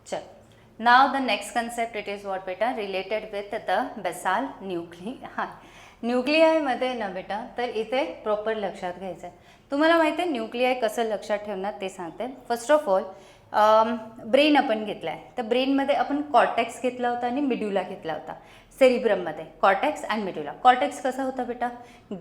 चल, नाव the next concept it is what बेटा, related with the basal nuclei. न्यूक्लियायमध्ये ना बेटा, तर इथे प्रॉपर लक्षात घ्यायचं आहे. तुम्हाला माहिती आहे न्यूक्लियाय कसं लक्षात ठेवणार ते सांगते. फर्स्ट ऑफ ऑल ब्रेन आपण घेतला आहे, तर ब्रेनमध्ये आपण कॉर्टेक्स घेतला होता आणि मिड्युला घेतला होता. सेरिब्रममध्ये कॉर्टेक्स अँड मिड्युला. कॉर्टेक्स कसा होता बेटा,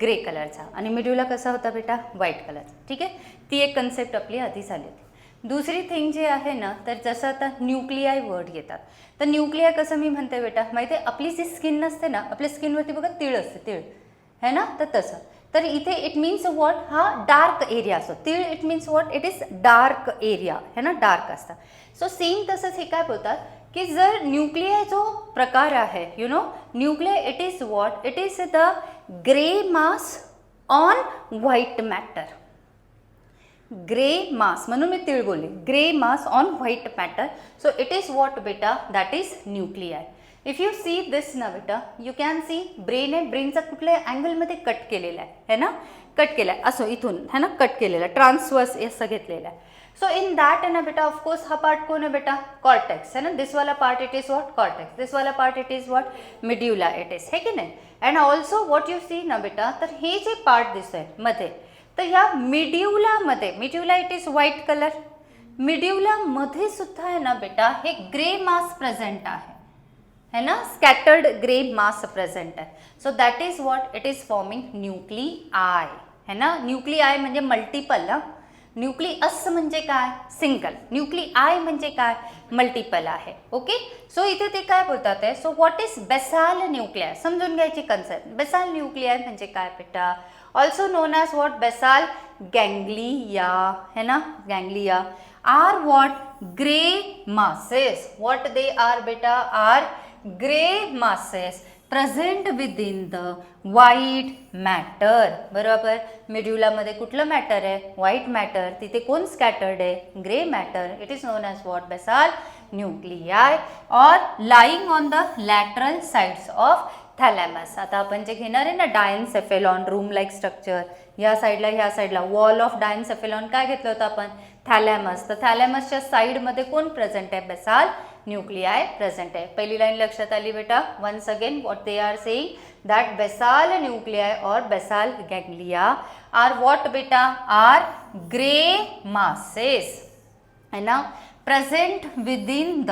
ग्रे कलरचा, आणि मिड्युला कसा होता बेटा, व्हाईट कलरचा. ठीक आहे, ती एक कन्सेप्ट आपली आधी झाली होती. दुसरी थिंग जी आहे ना, तर जसं आता न्यूक्लियाय वर्ड घेतात, तर न्यूक्लियाय कसं मी म्हणते बेटा माहिती आहे, आपली जी स्किन नसते ना, आपल्या स्किनवरती बघा तीळ असते, तीळ है ना, तर तसं. तर इथे इट मीन्स व्हॉट, हा डार्क एरिया असतो. तीळ it means what, it is dark area है ना, डार्क असतं. सो सेम तसंच हे काय बोलतात की जर न्यूक्लियाय जो प्रकार आहे, you know, nuclei it is what, it is the grey mass on white matter. Grey mass, म्हणून मी तीळ बोलले, grey mass on white matter. So it is what बेटा, that is nuclei. If you see this ना बेटा, you can C brain आहे, ब्रेनचा कुठल्या अँगलमध्ये कट केलेला आहे ना, कट केला आहे असं इथून है ना, कट केलेला आहे, ट्रान्सवर्स असं घेतलेलं आहे. सो इन दॅट आहे ना बेटा, ऑफकोर्स हा पार्ट कोण आहे बेटा, कॉर्टेक्स है ना, दिस वाला part it is what, cortex. This वाला part it is what, medulla it is, है की नाही. And also what you see ना बेटा, तर हे जे पार्ट दिसत आहे मध्ये, तर या मिड्युलामध्ये, मिड्युला इट इज व्हाईट कलर, मिड्युलामध्ये सुद्धा आहे ना बेटा हे ग्रे मास प्रेझेंट आहे है ना, स्कॅटर्ड ग्रे मास प्रेझेंट आहे. So that is what, it is forming nuclei है ना. न्यूक्लिआय म्हणजे मल्टिपल. न्यूक्लिअस म्हणजे काय, सिंगल. न्यूक्लिआय म्हणजे काय, मल्टिपल आहे. ओके, सो इथे ते काय बोलतात आहे, सो व्हॉट इज बेसाल न्यूक्लिआय, समजून घ्यायची कन्सेप्ट. बेसाल न्यूक्लिआय म्हणजे काय बेटा, also known as what, basal ganglia है ना, ganglia are what, grey masses. What they are beta, are gray masses present within the white matter. बरोबर, मिड्युलामध्ये कुठलं मॅटर आहे, व्हाईट मॅटर. तिथे कोण स्कॅटर्ड आहे, grey matter. It is known as what, basal nuclei और lying on the lateral sides of thalamus. आता आपण जे घेणार आहे ना, डायनसेफेलॉन, रूम लाईक स्ट्रक्चर, ह्या साईडला वॉल ऑफ डायनसेफेलॉन काय घेतलं होतं आपण, थॅलॅमस. तर थॅलॅमसच्या साईडमध्ये कोण प्रेझेंट आहे, बेसाल न्यूक्लिआय प्रेझेंट आहे. पहिली लाईन लक्षात आली बेटा. Once again what they are saying, that basal nuclei और बेसाल गँग्लिया आर व्हॉट बेटा, आर ग्रे मासेस है ना, present within the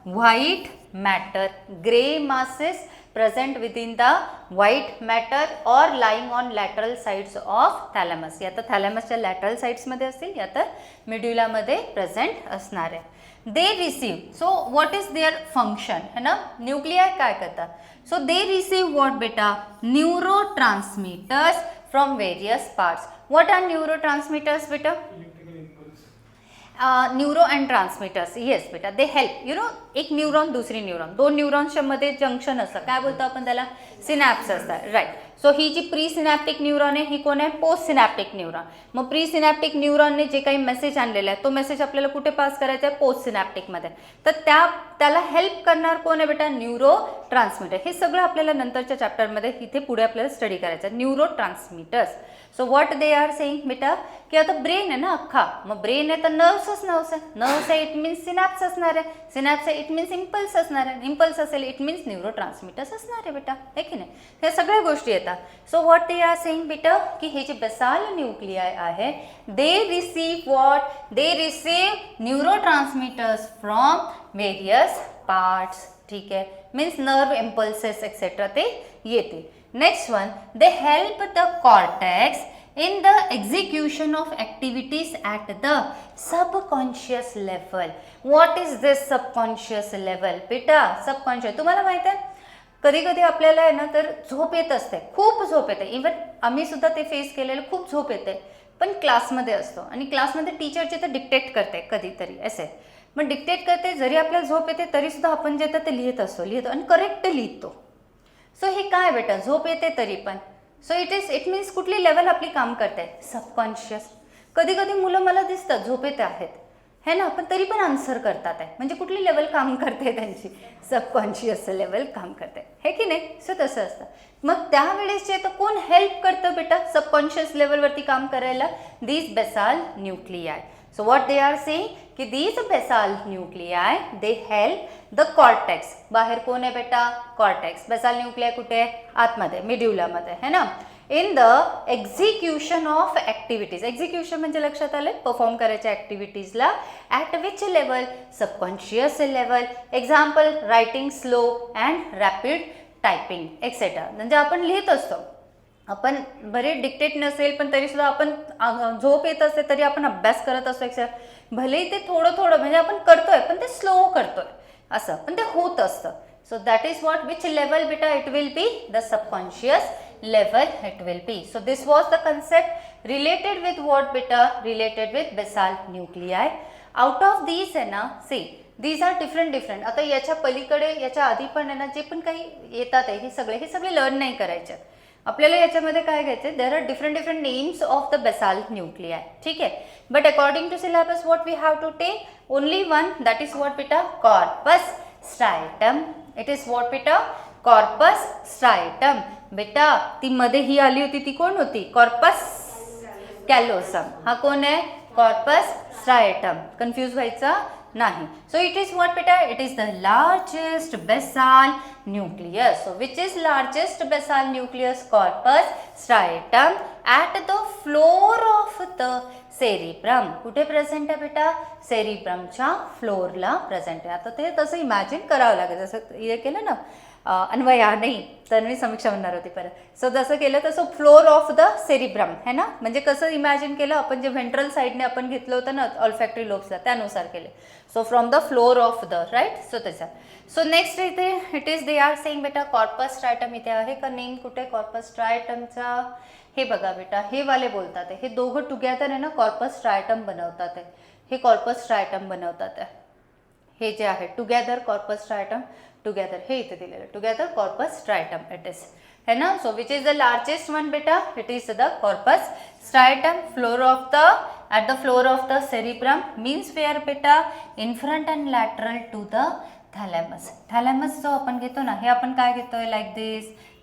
white matter. Grey masses present within the white matter or lying on lateral sides of thalamus. या तर थॅलॅमसच्या lateral साइड्समध्ये असतील, या तर मिड्युलामध्ये present असणार आहे. They receive, so what is their function है ना, न्यूक्लिआय काय करतात, सो दे रिसीव व्हॉट बेटा, neurotransmitters from various parts. What are neurotransmitters बेटा, न्यूरो अँड ट्रान्समीटर्स. येस बेटा, दे हेल्प, यू नो, एक न्यूरॉन दुसरी न्यूरॉन, दोन न्यूरॉन्सच्या मध्ये जंक्शन असतं, काय बोलतो आपण त्याला, सिनॅप्स असतात, राईट. सो ही जी प्री सिनॅप्टिक न्यूरॉन आहे, ही कोण आहे, पोस्ट सिनॅप्टिक न्यूरॉन. मग प्री सिनॅप्टिक न्यूरॉनने जे काही मेसेज आणलेला आहे, तो मेसेज आपल्याला कुठे पास करायचा आहे, पोस्ट सिनॅप्टिकमध्ये. तर त्याला हेल्प करणार कोण आहे बेटा, न्यूरो ट्रान्समीटर. हे सगळं आपल्याला नंतरच्या चॅप्टरमध्ये इथे पुढे आपल्याला स्टडी करायचं आहे, neuro transmitters. So what they are saying बेटा, की आता ब्रेन आहे ना अख्खा, मग ब्रेन आहे तर नर्व्सच नर्व्स आहे, नर्व्स आहे इट मीन्स सिनॅप्स असणार आहे, सिनॅप्स आहे इट मीन्स इम्पल्स असणार आहे, इम्पल्स असेल इट मीन्स न्यूरो ट्रान्समीटर्स असणार आहे बेटा, आहे की नाही. हे सगळ्या गोष्टी येतात. So what they are saying बेटा, की हे जे बेसाल न्यूक्लिआय आहे, they receive what, they receive neuro transmitters from various parts. ठीक आहे, मीन्स नर्व इम्पल्सेस एक्सेट्रा ते येते. Next one, they help the cortex in the execution of activities at the subconscious level. What is this subconscious level? बेटा, subconscious तुम्हाला माहिती आहे, कधी कधी आपल्याला आहे ना तर झोप येत असते, खूप झोप येते. इव्हन आम्ही सुद्धा ते फेस केलेलं, खूप झोप येते. पण क्लासमध्ये असतो आणि क्लासमध्ये टीचरचे तर डिक्टेट करते कधीतरी असे, मग डिक्टेट करते, जरी आपल्याला झोप येते तरी सुद्धा आपण जे ते लिहित लिहितो आणि करेक्ट लिहितो. सो हे काय बेटा, झोप येते तरी पण. सो इट मीन्स कुठली लेवल आपली काम करते, सबकॉन्शियस. कधी कधी मुलं मला दिसतात झोप येते आहेत है ना, पण तरी पण आन्सर करतात आहे, म्हणजे कुठली लेवल काम करते त्यांची, सबकॉन्शियस लेवल काम करते, हे की नाही. सो तसं असतं. मग त्यावेळेस जे तर कोण हेल्प करतं बेटा सबकॉन्शियस लेवलवरती काम करायला, this basal nuclei. So what they are saying, की these basal nuclei they help the cortex. बाहेर कोण आहे बेटा? कॉर्टेक्स. बेसाल न्यूक्लियाय कुठे आहे? आतमध्ये, मिड्युलामध्ये है ना. In the execution of activities. Execution म्हणजे लक्षात आलं, परफॉर्म करायच्या ॲक्टिव्हिटीजला. At which level? Subconscious level. Example writing slow and rapid typing etcetera. म्हणजे आपण लिहित असतो, आपण बरे डिक्टेट नसेल पण तरीसुद्धा आपण झोप येत असते तरी आपण अभ्यास करत असतो एक्सेट्रा. भलेही ते थोडं थोडं म्हणजे आपण करतोय पण ते स्लो करतोय असं, पण ते होत असतं. So that is what which level बेटा it will be? The subconscious level it will be. So this was the concept related with what beta? Related with basal nuclei. Out of these आहे ना, see these are different. आता याच्या पलीकडे याच्या आधी पण आहे ना जे पण काही येतात आहे हे सगळे लर्न नाही करायचे. आपल्याला याच्यामध्ये काय घ्यायचे? There are different names of the basal nuclei. ठीक आहे. But according to syllabus what we have to take only one, that is what बेटा? Corpus striatum. It is what बेटा? Corpus striatum. बेटा ती मध्ये ही आली होती ती कोण होती? Corpus callosum. हा कोण आहे? Corpus striatum. कन्फ्यूज व्हायचा नाही. सो इट इज व्हॉट बेटा? It is the largest basal nucleus. So which is largest basal nucleus? Corpus striatum at the floor of the cerebrum. कुठे प्रेझेंट आहे बेटा? सेरिब्रमच्या फ्लोरला प्रेझेंट आहे. आता ते तसं इमॅजिन करावं लागेल, जसं हे केलं ना अन्वया नाही तन्वी समीक्षा म्हणणार होती परत. सो जसं केलं तसं फ्लोर ऑफ द सेरिब्रम है ना, म्हणजे कसं इमॅजिन केलं आपण, जे व्हेंट्रल साईडने आपण घेतलं होतं ना ऑल्फॅक्टरी लोब्सला त्यानुसार केले. So from the floor of the right. So त्याचा सो नेक्स्ट इथे it is they are saying बेटा कॉर्पस स्ट्रायटम. इथे आहे का नेम कुठे कॉर्पस स्ट्रायटमचा? हे बघा बेटा हे वाले बोलतात आहे, हे दोघं टुगेदर आहे ना कॉर्पस स्ट्रायटम बनवतात आहे. हे कॉर्पस स्ट्रायटम बनवतात आहे, हे जे आहे टुगेदर कॉर्पस स्ट्रायटम टुगेदर. हे इथे दिलेलं together corpus striatum it is है ना. So which is the largest one बेटा? It is the corpus striatum. Floor of the at the floor of the cerebrum means where beta? in front and lateral to the thalamus. thalamus जो आपण घेतो ना, हे आपण काय घेतोय? Like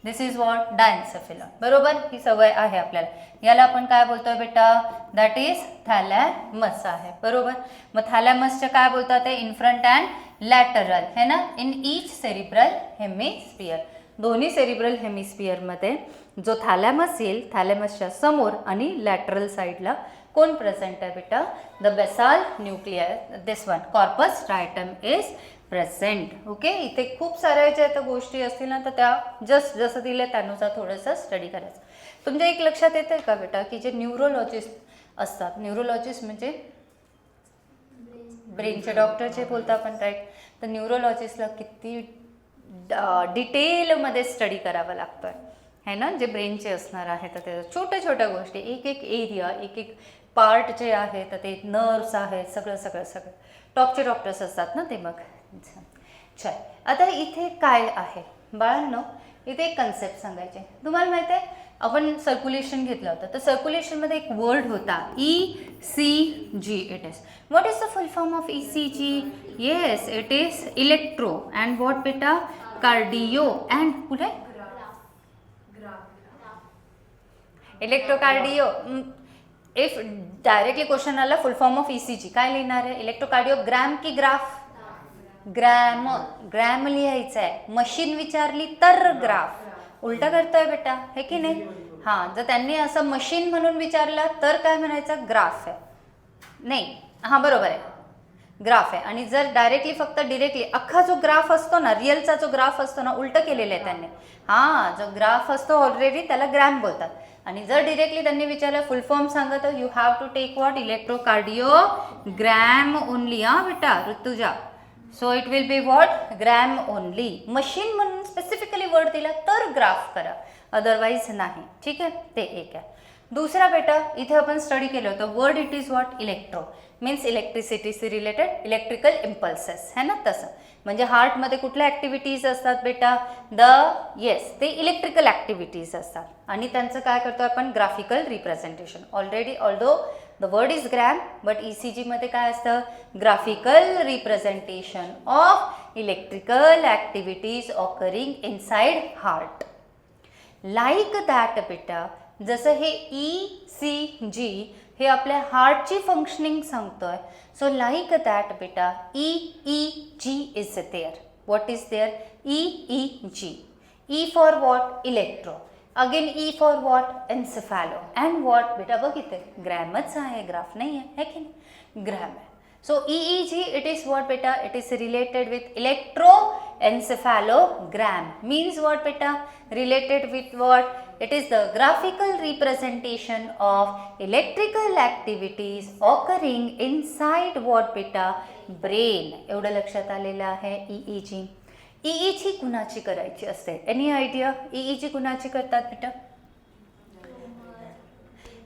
this is what? Diencephalon. बरोबर, ही सवय आहे आपल्याला. याला आपण काय बोलतोय बेटा? दॅट इज थॅलॅमस आहे. बरोबर. मग थॅलॅमसच्या काय बोलतात ते? इन फ्रंट अँड लॅटरल है ना, इन ईच सेरिब्रल हेमिस्फियर. दोन्ही सेरिब्रल हेमिस्फियरमध्ये जो थॅलॅमस येईल, थॅलॅमसच्या समोर आणि लॅटरल साईडला कोण प्रेझेंट आहे बेटा? The basal nuclei. This one corpus striatum is present. Okay. इथे खूप साऱ्या ज्या आता गोष्टी असतील ना तर त्या जस्ट जसं दिलं त्यानुसार थोडंसं स्टडी करायचं. तुमच्या एक लक्षात येतं का बेटा की जे न्यूरोलॉजिस्ट असतात, न्यूरोलॉजिस्ट म्हणजे ब्रेनचे डॉक्टर जे बोलतो आपण राईट, तर न्यूरोलॉजिस्टला किती डिटेलमध्ये स्टडी करावा लागतो आहे ना, जे ब्रेनचे असणार आहे तर त्याच्या छोट्या गोष्टी, एक एरिया, एक पार्ट जे आहे तर ते नर्व्स आहेत, सगळं टॉपचे डॉक्टर्स असतात ना ते. मग चल आता इथे काय आहे बाळांनो, इथे एक कन्सेप्ट सांगायचे तुम्हाला. माहिती आहे आपण सर्क्युलेशन घेतलं होतं, तर सर्क्युलेशनमध्ये एक वर्ड होता ECG. It is what is the full form of ECG? Yes, it is electro and what बेटा? कार्डिओ अँड पुढे इलेक्ट्रोकार्डिओ. इफ डायरेक्टली क्वेश्चन आला फुल फॉर्म ऑफ ECG काय लिहिणार आहे? इलेक्ट्रोकार्डिओग्राम की ग्राफ? ग्रॅम लिहायचं आहे. मशीन विचारली तर ग्राफ. उलटा करतोय बेटा, है की नाही? हां, जर त्यांनी असं मशीन म्हणून विचारलं तर काय म्हणायचं? ग्राफ आहे. नाही, हां बरोबर आहे, ग्राफ आहे. आणि जर डायरेक्टली फक्त डिरेक्टली अख्खा जो ग्राफ असतो ना, रिअलचा जो ग्राफ असतो ना, उलटं केलेलं आहे त्यांनी. हां, जो ग्राफ असतो ऑलरेडी त्याला ग्रॅम बोलतात. आणि जर डिरेक्टली त्यांनी विचारलं फुल फॉर्म सांगा तर you have to take what? Electrocardiogram only. हां बेटा Rutuja. So it will be what? Gram only. Machine म्हणून स्पेसिफिकली वर्ड दिला तर ग्राफ करा, अदरवाईज नाही. ठीक आहे, ते एक आहे. दुसरा बेटा इथे आपण स्टडी केलं होतं word, it is what? Electro means इलेक्ट्रिसिटीशी रिलेटेड, इलेक्ट्रिकल इम्पल्सेस है ना. तसं म्हणजे हार्टमध्ये कुठल्या ॲक्टिव्हिटीज असतात बेटा? येस, ते इलेक्ट्रिकल ॲक्टिव्हिटीज असतात आणि त्यांचं काय करतो आपण? Graphical representation. Already although the word is gram but ECG मध्ये काय असतं? Graphical representation of electrical activities occurring inside heart. Like that बेटा, जसं हे ECG हे आपल्या हार्टची फंक्शनिंग सांगतोय. सो लाईक दॅट बेटा EEG is there. What is there? EEG. E for what? Electro. Again E for what? Encephalo. And what बेटा? बघ इथे ग्रॅमच आहे, ग्राफ नाही आहे की नाही? ग्रॅम आहे. So EEG, it is what beta? It is related with electroencephalogram. Means what beta? Related with what? It is the graphical representation of electrical activities occurring inside what beta? Brain. एवढं लक्षात आलेलं आहे EEG. EEG कुणाची करायची असते? Any idea? EEG कुणाची करतात बेटा?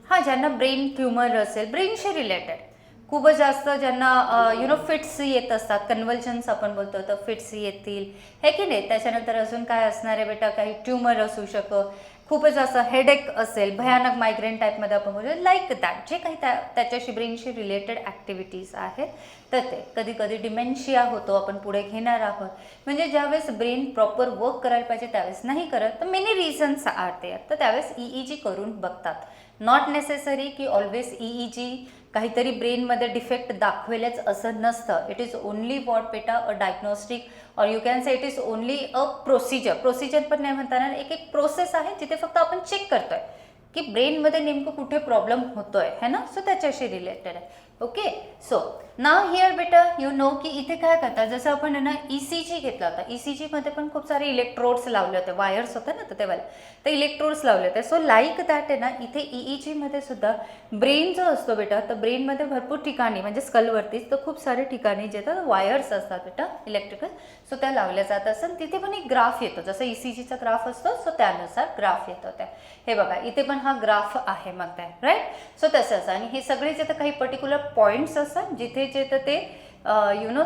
हां, ज्यांना ब्रेन ट्युमर असेल, ब्रेनशी रिलेटेड खूपच जास्त ज्यांना फिट्स येत असतात, कन्व्हल्शन्स आपण बोलतो, तर फिट्स येतील हे की नाही. त्याच्यानंतर अजून काय असणार आहे बेटा? काही ट्युमर असू शकतं, खूपच जास्त हेडेक असेल, भयानक मायग्रेन टाईपमध्ये आपण बोलतो, लाईक दॅट जे काही त्याच्याशी ब्रेनशी रिलेटेड ॲक्टिव्हिटीज आहेत. तर ते कधी कधी डिमेन्शिया होतो, आपण पुढे घेणार आहोत. म्हणजे ज्यावेळेस ब्रेन प्रॉपर वर्क करायला पाहिजे त्यावेळेस नाही करत, तर मेनी रिझन्स आर देअर. तर त्यावेळेस EEG करून बघतात. नॉट नेसेसरी की ऑलवेज EEG काहीतरी ब्रेनमध्ये डिफेक्ट दाखवेलच असं नसतं. इट इज ओनली वॉट बेटा? अ डायग्नोस्टिक और you can say it is only a procedure पण नाही म्हणताना एक प्रोसेस आहे जिथे फक्त आपण चेक करतोय की ब्रेनमध्ये नेमकं कुठे प्रॉब्लेम होतोय है ना. सो त्याच्याशी रिलेटेड आहे. ओके. सो नाव हिअर बेटा यू नो की इथे काय करतात, जसं आपण आहे ना ECG घेतला होता, ECG मध्ये पण खूप सारे इलेक्ट्रोड्स लावले होते, वायर्स होते ना, तर तेव्हा ते इलेक्ट्रोड्स लावले होते. सो लाईक दॅट आहे ना, इथे EEG मध्ये सुद्धा ब्रेन जो असतो बेटा, तर ब्रेनमध्ये भरपूर ठिकाणी म्हणजे स्कलवरतीच तर खूप सारे ठिकाणी जे तर वायर्स असतात बेटा इलेक्ट्रिकल, सो त्या लावल्या जात असतात. तिथे पण एक ग्राफ येतो, जसं ECGचा ग्राफ असतो, सो त्यानुसार ग्राफ येतो. त्या हे बघा इथे पण हा ग्राफ आहे मग त्या राईट. सो तसंच. आणि हे सगळे जे तर काही पर्टिक्युलर पॉईंट्स असतात जिथे जे तर ते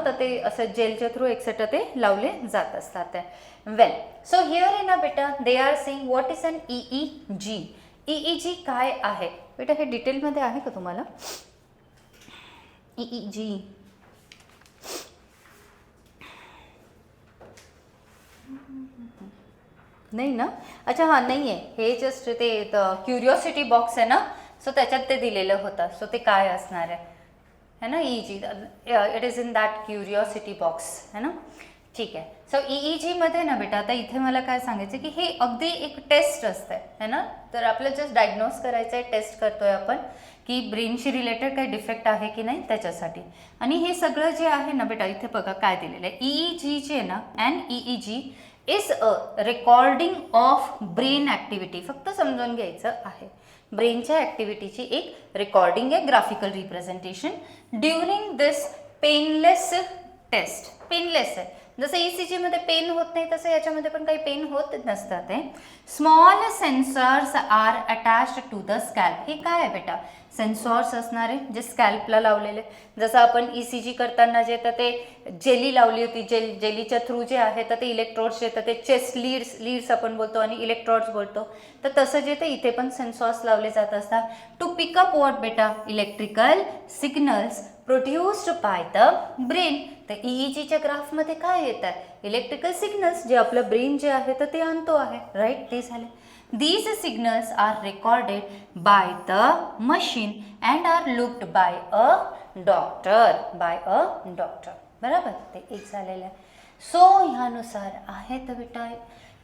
तर ते असं जेलच्या थ्रू एक्सेट्रा ते लावले जात असतात. वेल, सो हिअर इन ना बेटा they are saying what is an EEG. EEG काय आहे बेटा? हे डिटेलमध्ये आहे का तुम्हाला? EEG नाही ना? अच्छा, हां नाही आहे, हे जस्ट ते क्युरिओसिटी बॉक्स आहे ना, सो त्याच्यात ते दिलेलं होतं. सो ते काय असणार आहे ना EEG? It is in that curiosity box है ना. ठीक आहे. सो EEG मध्ये ना बेटा आता इथे मला काय सांगायचं की हे अगदी एक टेस्ट असते है ना. तर आपल्याला जस्ट डायग्नोज करायचं आहे, टेस्ट करतोय आपण की ब्रेनशी रिलेटेड काही डिफेक्ट आहे की नाही त्याच्यासाठी. आणि हे सगळं जे आहे ना बेटा इथे बघा काय दिलेलं आहे. EEG जे आहे ना, and EEG is a recording of brain activity. फक्त समजून घ्यायचं आहे, ब्रेनच्या ॲक्टिव्हिटीची एक रेकॉर्डिंग आहे, ग्राफिकल रिप्रेझेंटेशन ड्युरिंग दिस पेनलेस टेस्ट. पेनलेस आहे, जसं ECG मध्ये पेन होत नाही तसं याच्यामध्ये पण काही पेन होत नसतात. Small sensors are attached to the scalp. हे काय आहे बेटा? सेन्सॉर्स असणारे जे स्कॅल्पला लावलेले. जसं आपण ECG करताना जे तर ते जेली लावली होती, जेलीच्या थ्रू जे आहे तर ते इलेक्ट्रोड्स जे तर ते चेस्ट लीड्स आपण बोलतो आणि इलेक्ट्रोड्स बोलतो. तर तसं जे ते इथे पण सेन्सॉर्स लावले जात असतात टू पिकअप व्हॉट बेटा? Electrical signals produced by the brain. तर EEGच्या ग्राफमध्ये काय येतात? इलेक्ट्रिकल सिग्नल्स जे आपलं ब्रेन जे आहे तर ते आणतो आहे राईट. ते झाले. These signals are recorded by the machine and are looked by a doctor. बरोबर, ते एक झालेलं आहे. सो ह्यानुसार आहे तर बेटा.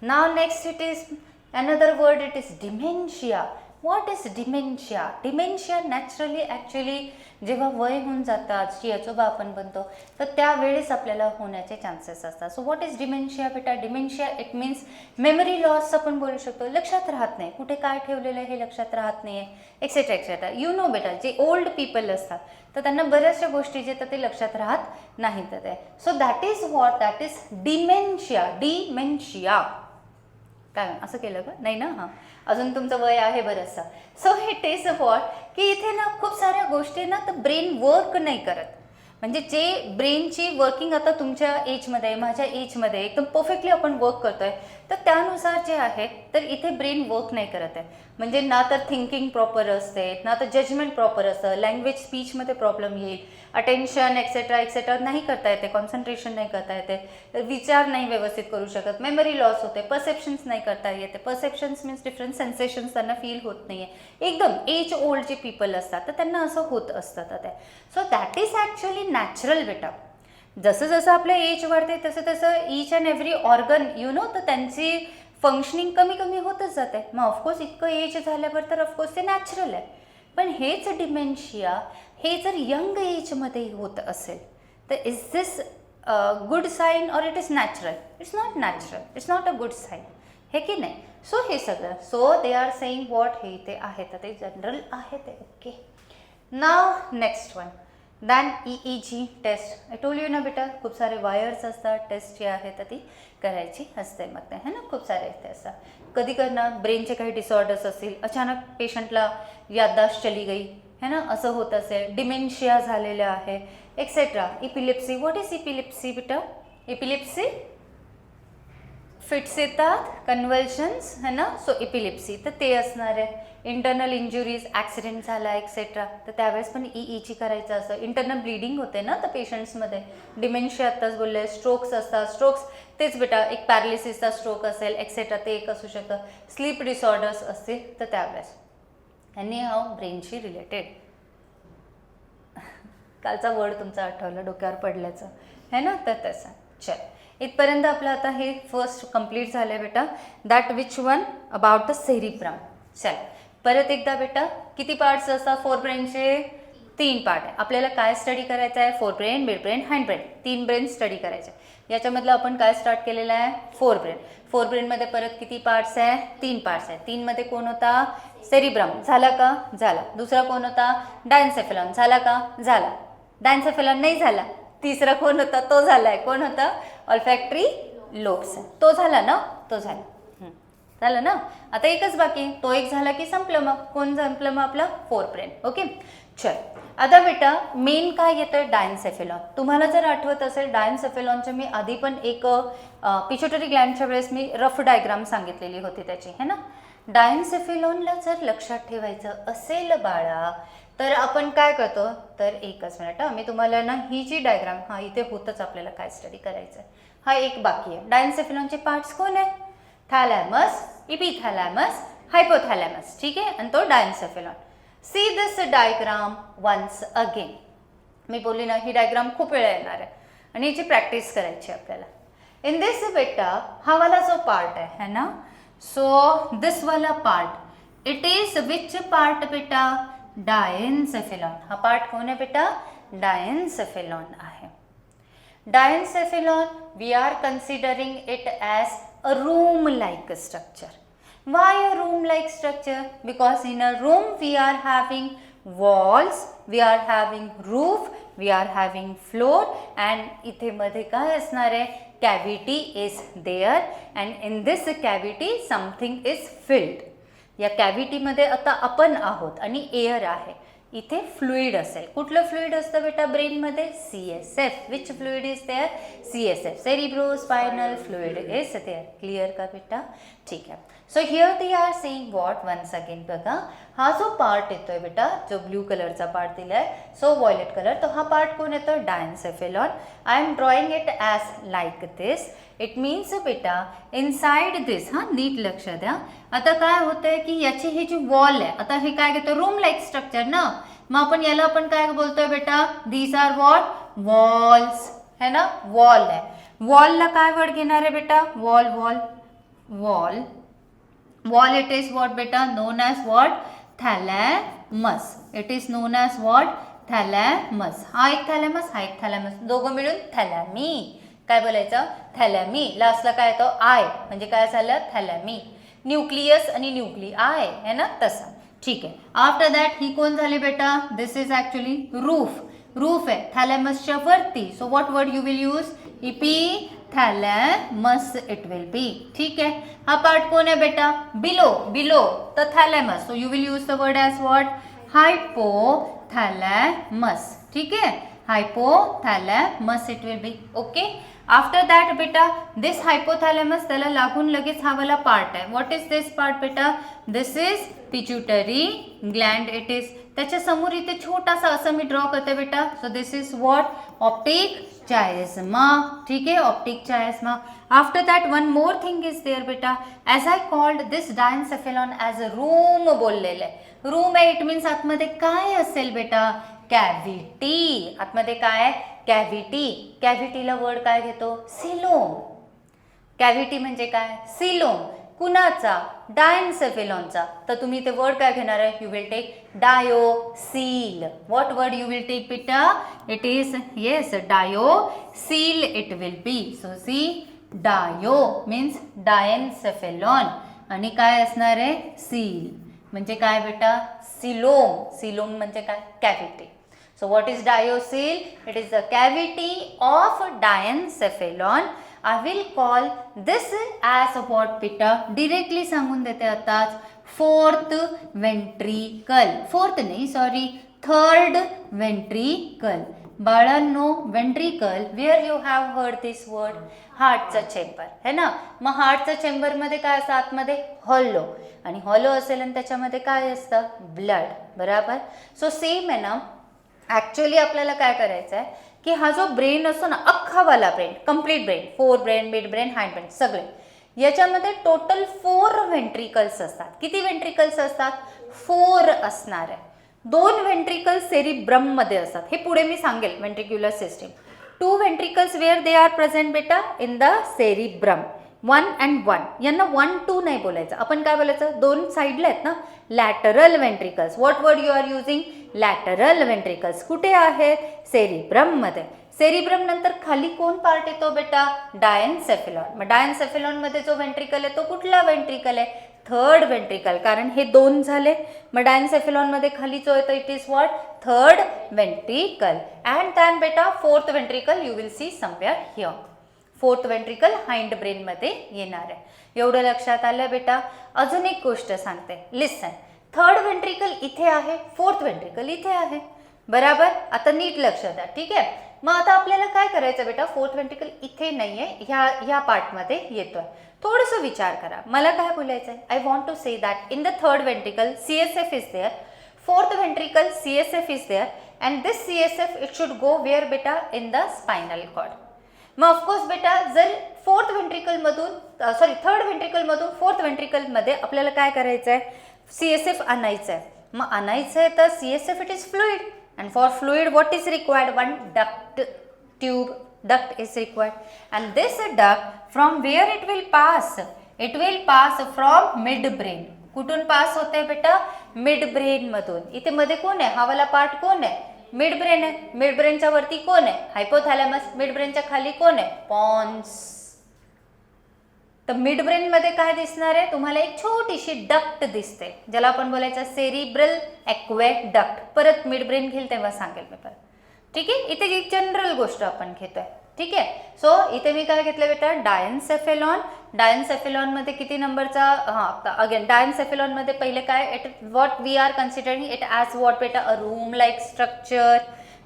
नाव next it is another word, it is dementia. What is dementia? Dementia naturally actually जेव्हा वय होऊन जातं, आजची आजोबा आपण बनतो, तर त्यावेळेस आपल्याला होण्याचे चान्सेस असतात. सो व्हॉट इज डिमेन्शिया बेटा? Dementia it means memory loss आपण बोलू शकतो. लक्षात राहत नाही, कुठे काय ठेवलेलं आहे हे लक्षात राहत नाही आहे, एक्सेट्रा एक्सेट्रा. यू नो बेटा, जे ओल्ड पीपल असतात तर त्यांना बऱ्याचशा गोष्टी जे तर ते लक्षात राहत नाही तर ते. So that is what? That is dementia. Dementia काय असं केलं का? नाही ना. हां, अजून तुमचं वय आहे बरंचसं. सो इट इज व्हॉट की इथे ना खूप साऱ्या गोष्टी ना तर ब्रेन वर्क नाही करत. म्हणजे जे ब्रेनची वर्किंग आता तुमच्या एजमध्ये, माझ्या एजमध्ये एकदम परफेक्टली आपण वर्क करतोय, तर त्यानुसार जे आहे तर इथे ब्रेन वर्क नाही करत आहे. म्हणजे ना तर थिंकिंग प्रॉपर असते, ना तर जजमेंट प्रॉपर असतं, लँग्वेज स्पीचमध्ये प्रॉब्लेम येईल, अटेन्शन एक्सेट्रा नाही करता येते, कॉन्सन्ट्रेशन नाही करता येते, विचार नाही व्यवस्थित करू शकत, मेमरी लॉस होते, परसेप्शन्स नाही करता येते. परसेप्शन्स मीन्स डिफरंट सेन्सेशन्स त्यांना फील होत नाही आहे. एकदम एज ओल्ड जे पीपल असतात तर त्यांना असं होत असतं ते. So that is actually natural बेटा. जसं जसं आपलं एज वाढते तसं तसं ईच अँड एव्हरी ऑर्गन तर त्यांची फंक्शनिंग कमी कमी होतच जाते. मग ऑफकोर्स इतकं एज झाल्यावर तर ऑफकोर्स ते नॅचरल आहे. पण हेच डिमेन्शिया हे जर यंग एजमध्ये होत असेल तर is this good sign or it is natural? It's not natural, it's not a good sign, हे की नाही. सो हे सगळं, so they are saying what, हे ते आहे तर ते जनरल आहे ते. Okay, now next one then EEG test. I told you ना बेटा, खूप सारे वायर्स असतात, टेस्ट जी आहे तर ती करायची असते. मग ते है ना, खूप सारे इथे असतात. कधी करणार, ब्रेनचे काही डिसऑर्डर्स असतील, अचानक पेशंटला याददाश्त चली गई है ना, असं होत असेल, डिमेन्शिया झालेलं आहे एक्सेट्रा. इपिलिप्सी, व्हॉट इज इपिलिप्सी बेटा? इपिलिप्सी फिट्स येतात, कन्व्हल्शन्स है ना, सो इपिलिप्सी तर ते असणार आहे. इंटरनल इंजुरीज, ॲक्सिडेंट झाला एक्सेट्रा तर त्यावेळेस पण EEG करायचं असं. इंटरनल ब्लिडिंग होते ना तर पेशंट्समध्ये, डिमेन्शिया आत्ताच बोलले, स्ट्रोक्स असतात, स्ट्रोक्स तेच बेटा, एक पॅरालिसिसचा स्ट्रोक असेल एक्सेट्रा ते एक असू शकतं. स्लीप डिसऑर्डर्स असतील तर त्यावेळेस यांनी हा ब्रेनशी रिलेटेड. कालचा वर्ड तुमचा आठवलं, डोक्यावर पडल्याचं है ना, तर तसं. चल, इथपर्यंत आपलं आता हे फर्स्ट कंप्लीट झालं आहे बेटा. That which one about the cerebrum. चल परत एकदा बेटा, किती पार्ट्स असतात फोर ब्रेनचे? 3 पार्ट आहे. आपल्याला काय स्टडी करायचं आहे? Four brain, mid brain, hand brain, 3 brain study करायचे. याच्यामधलं आपण काय स्टार्ट केलेलं आहे? Fore brain. फोर ब्रेनमध्ये परत किती पार्ट्स आहे? 3 पार्ट्स आहे. 3 मध्ये कोण होता? सेरिब्रम. झाला का? झाला. दुसरा कोण होता? डायन्सेफेलॉन. झाला का? झाला. डायन्सेफेलॉन नाही झाला. तिसरा कोण होता? तो झाला आहे. कोण होता? ऑल्फॅक्टरी लोब्स. तो झाला ना? तो झाला. झालं ना. आता एकच बाकी, तो एक झाला की संपलं. मग कोण संपलं? मग आपलं फोर ब्रेन. ओके, चल आता बेटा मेन काय येतं? डायन्सेफेलॉन. तुम्हाला जर आठवत असेल डायन्सेफेलॉनच्या मी आधी पण एक पिट्युटरी ग्लँडच्या वेळेस मी रफ डायग्राम सांगितलेली होती त्याची है ना. डायन्सेफेलॉनला जर लक्षात ठेवायचं असेल बाळा तर आपण काय करतो, तर एकच मिनिट मी तुम्हाला ना ही जी डायग्राम, हा इथे होतच आपल्याला काय स्टडी करायचं आहे. हा एक बाकी आहे. डायन्सेफेलॉनचे पार्ट्स कोण आहे? Thalamus, epithalamus, hypothalamus. ठीक आहे, आणि तो diencephalon. See this diagram once again. मी बोलली ना ही डायग्राम खूप वेळा येणार आहे आणि याची प्रॅक्टिस करायची आपल्याला. इन दिस बेटा हा वाला जो पार्ट आहे ना, सो दिस वाला part it is which part बेटा? डायन्सेफेलॉन. हा पार्ट कोण आहे बेटा? डायन्सेफेलॉन आहे. डायन्सेफेलॉन we are considering it as a room like structure. Why a room like structure? Because in a room we are having walls, we are having roof, we are having floor, and इथे मध्ये काय असणार आहे? Cavity is there, and in this cavity something is filled. या cavity मध्ये आता आपण आहोत आणि एअर आहे. इथे फ्लुइड असेल. कुठलं फ्लुइड असतं बेटा ब्रेनमध्ये? CSF. Which fluid is there? CSF. Cerebrospinal fluid is there. Clear का बेटा? ठीक आहे. So here they are saying what once again. बघा हा जो पार्ट येतोय बेटा, जो ब्ल्यू कलरचा पार्ट दिलाय, सो व्हायलेट कलर, तो हा पार्ट कोण येतो? Diencephalon. I am drawing it as like this. It means बेटा इनसाइड दिस, हा नीट लक्ष द्या. आता काय होतंय की याची ही जी वॉल आहे, आता हे काय घेतो? रूम लाईक स्ट्रक्चर ना. मग आपण याला काय बोलतोय बेटा? These are what? वॉल्स है ना. वॉल आहे. वॉलला काय वर्ड घेणार आहे बेटा? Wall. Wall wall wall it is what beta? Known as what? Thalamus. It is known as what? Thalamus. हा एक thalamus, हा एक thalamus, दोघं मिळून थॅलॅमी. काय बोलायचं? थॅलॅमी. लास्टला काय येतो? आय, म्हणजे काय झालं? थॅलॅमी. न्यूक्लियस आणि न्यूक्लिआय है ना, तसा. ठीक आहे. आफ्टर दॅट ही कोण झाली बेटा? This is actually roof. Roof आहे थॅलॅमसच्या वरती. So what word you will use? Thalamus it will be. ठीक आहे. हा पार्ट कोण आहे बेटा? Below. Below the thalamus. So you will use the word as what? Hypothalamus. ठीक आहे. Hypothalamus it will be. Okay. After that बेटा this hypothalamus त्याला लागून लगेच हा वाला पार्ट आहे. व्हॉट इज दिस पार्ट बेटा? This is pituitary gland it is. त्याच्या समोर इथे छोटासा असं मी ड्रॉ करते बेटा. So this is what? Optic chiasma. ठीक है, optic chiasma. After that one more thing is there बेटा. As I called this diencephalon as a room बोललेलं आहे. रूम आहे इट मीन्स आतमध्ये काय असेल बेटा? कॅव्हिटी. आतमध्ये काय आहे? कॅव्हिटी. कॅव्हिटीला वर्ड काय घेतो? सिलोम. कॅव्हिटी म्हणजे काय? सिलोम. कुणाचा? डायन्सेफेलॉनचा. तर तुम्ही ते वर्ड काय घेणार आहे? You will take diocoel. What word you will take बेटा? It is yes diocoel it will be. So see dio means diencephalon आणि काय असणार आहे? सील म्हणजे काय बेटा? सिलोम. सिलोम म्हणजे काय? Cavity. So what is diocele? It is the cavity of diencephalon. I will call this as what beta? Directly सांगून देते आताच. Fourth ventricle. फोर्थ नाही सॉरी, थर्ड ventricle. बाळांनो ventricle, where you have heard this word? हार्टचा chamber है ना. मग हार्टच्या chamber मध्ये काय असतं? आतमध्ये हॉलो. आणि हॉलो असेल आणि त्याच्यामध्ये काय असतं? ब्लड. बरोबर. सो सेम आहे ना. ॲक्च्युअली आपल्याला काय करायचं आहे की हा जो ब्रेन असतो ना, अख्खावाला brain, complete brain, fore brain, mid brain, hind brain सगळे, याच्यामध्ये टोटल 4 व्हेंट्रिकल्स असतात. किती व्हेंट्रिकल्स असतात? 4 असणार आहे. 2 व्हेंट्रिकल सेरिब्रम मध्ये असतात. हे पुढे मी सांगेल ventricular system. 2 ventricles where they are present बेटा? In the cerebrum. 1 and 1 यांना 1 2 नाही बोलायचं. आपण काय बोलायचं? 2 साईडला आहेत ना, lateral ventricles. What word you are using? Lateral ventricles. कुठे आहेत? सेरिब्रम मध्ये. सेरिब्रम नंतर खाली कोण पार्ट येतो बेटा? डायन्सेफेलॉन. मग डायन्सेफेलॉन मध्ये जो व्हेंट्रिकल आहे तो कुठला व्हेंट्रिकल आहे? Third ventricle. कारण हे 2 झाले. मग डायन्सेफेलॉन मध्ये खाली जो येतो it is what? Third ventricle. And then बेटा fourth ventricle you will see somewhere here. Fourth ventricle hind brain मध्ये येणार आहे. एवढं लक्षात आलं बेटा. अजून एक गोष्ट सांगते, लिसन. थर्ड व्हेंट्रिकल इथे आहे, फोर्थ व्हेंट्रिकल इथे आहे. बराबर. आता नीट लक्ष द्या. ठीक आहे. मग आता आपल्याला काय करायचं बेटा? फोर्थ व्हेंट्रिकल इथे नाहीये, ह्या पार्टमध्ये येतोय. थोडंसं विचार करा. मला काय बोलायचं आहे? I want to say that in the third ventricle CSF is there, fourth ventricle CSF is there, and this CSF it should go where बेटा? In the spinal cord. मग ऑफकोर्स बेटा जर फोर्थ व्हेंट्रिकल मधून third ventricle मधून fourth ventricle मध्ये आपल्याला काय करायचं आहे? CSF आणायचं आहे. मग आणायचं आहे तर CSF it is fluid, and for fluid what is required? One duct tube, duct is required, and this duct from where it will pass? It will pass from mid brain. कुठून pass होते बेटा? Mid brain मधून. इथे मध्ये कोण आहे? हा वाला पार्ट कोण आहे? मिड ब्रेन आहे. मिड ब्रेनच्या वरती कोण आहे? हायपोथॅलॅमस. मिड ब्रेनच्या खाली कोण आहे? पॉन्स. तर मिड ब्रेन मध्ये काय दिसणार आहे? तुम्हाला एक छोटीशी डक्ट दिसते, ज्याला आपण बोलायचं सेरिब्रल ॲक्वेडक्ट. परत मिड ब्रेन घेईल तेव्हा सांगेल मी परत. ठीक आहे. इथे एक जनरल गोष्ट आपण घेतोय. ठीक आहे. सो इथे मी काय घेतलं बेटा? डायन्सेफेलॉन. डायन्सेफेलॉन मध्ये किती नंबरचा? अगेन डायन्सेफेलॉन मध्ये पहिले काय? It what we are considering it as what बेटा? A room like structure.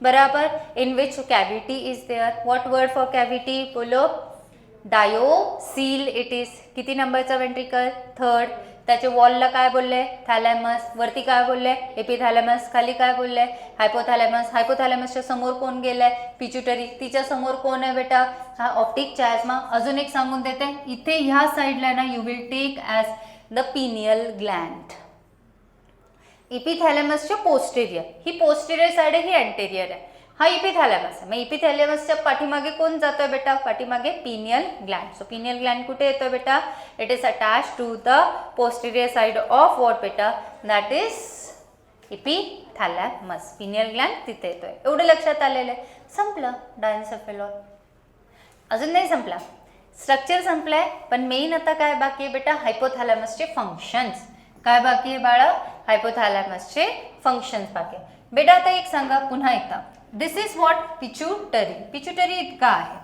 बराबर. In which cavity is there. What word for cavity? बोलो. Diocoel it is. किती नंबरचा व्हेंट्रिकल? थर्ड. त्याचे वॉलला काय बोलले? थॅलॅमस. वरती काय बोलले? एपिथॅलॅमस. खाली काय बोलले? हायपोथॅलॅमस. हायपोथॅलॅमसच्या समोर कोण गेलंय? पिच्युटरी. तिच्या समोर कोण आहे बेटा? हा ऑप्टिक चायस्मा. अजून एक सांगून देते, इथे ह्या साईडला ना you will take as the pineal gland. इपिथॅलॅमसच्या पोस्टेरियर. ही पोस्टेरियर साईड आहे, ही अँटेरियर आहे. हा इपिथॅलॅमस आहे. मग इपिथॅलॅमसच्या पाठीमागे कोण जातोय बेटा? पाठीमागे pineal gland. So pineal gland कुठे येतोय बेटा? It is attach to the posterior side of what बेटा? That is epithalamus. Pineal gland तिथे येतोय. एवढं लक्षात आलेलं आहे. संपलं डायन्सेफेलॉन. अजून नाही संपला. स्ट्रक्चर संपलंय, पण मेन आता काय बाकी आहे बेटा? हायपोथॅलॅमसचे फंक्शन्स. काय बाकी आहे बाळा? हायपोथॅलॅमसचे फंक्शन्स बाकी आहे. बेटा आता एक सांगा पुन्हा एकदा. दिस इज व्हॉट? पिच्युटरी. पिच्युटरी इतका आहे.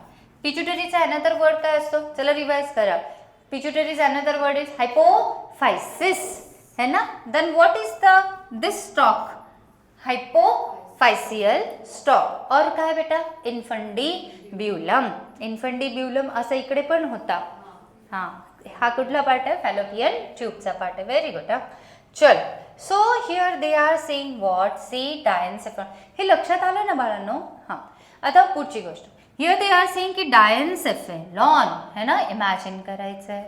पिच्युटरीचा अनदर वर्ड काय असतो? चला रिवाइज करा. पिच्युटरीचा अनदर वर्ड इज हायपोफायसिस है ना. Then what is the this stalk? Hypothalamus. Physeal stalk. और काय बेटा, इन्फंडिब्युलम. इन्फंडिब्युलम असं इकडे पण होता. हां, हा कुठला पार्ट आहे, फॅलोपियन ट्यूबचा पार्ट आहे. Very good. चल, so here they are saying what, see diencephalon. हे लक्षात आलं ना बाळांनो. हां, आता पुढची गोष्ट, हिअर दे आर सेइंग की डायन्सेफेलॉन है ना, इमॅजिन करायचं आहे,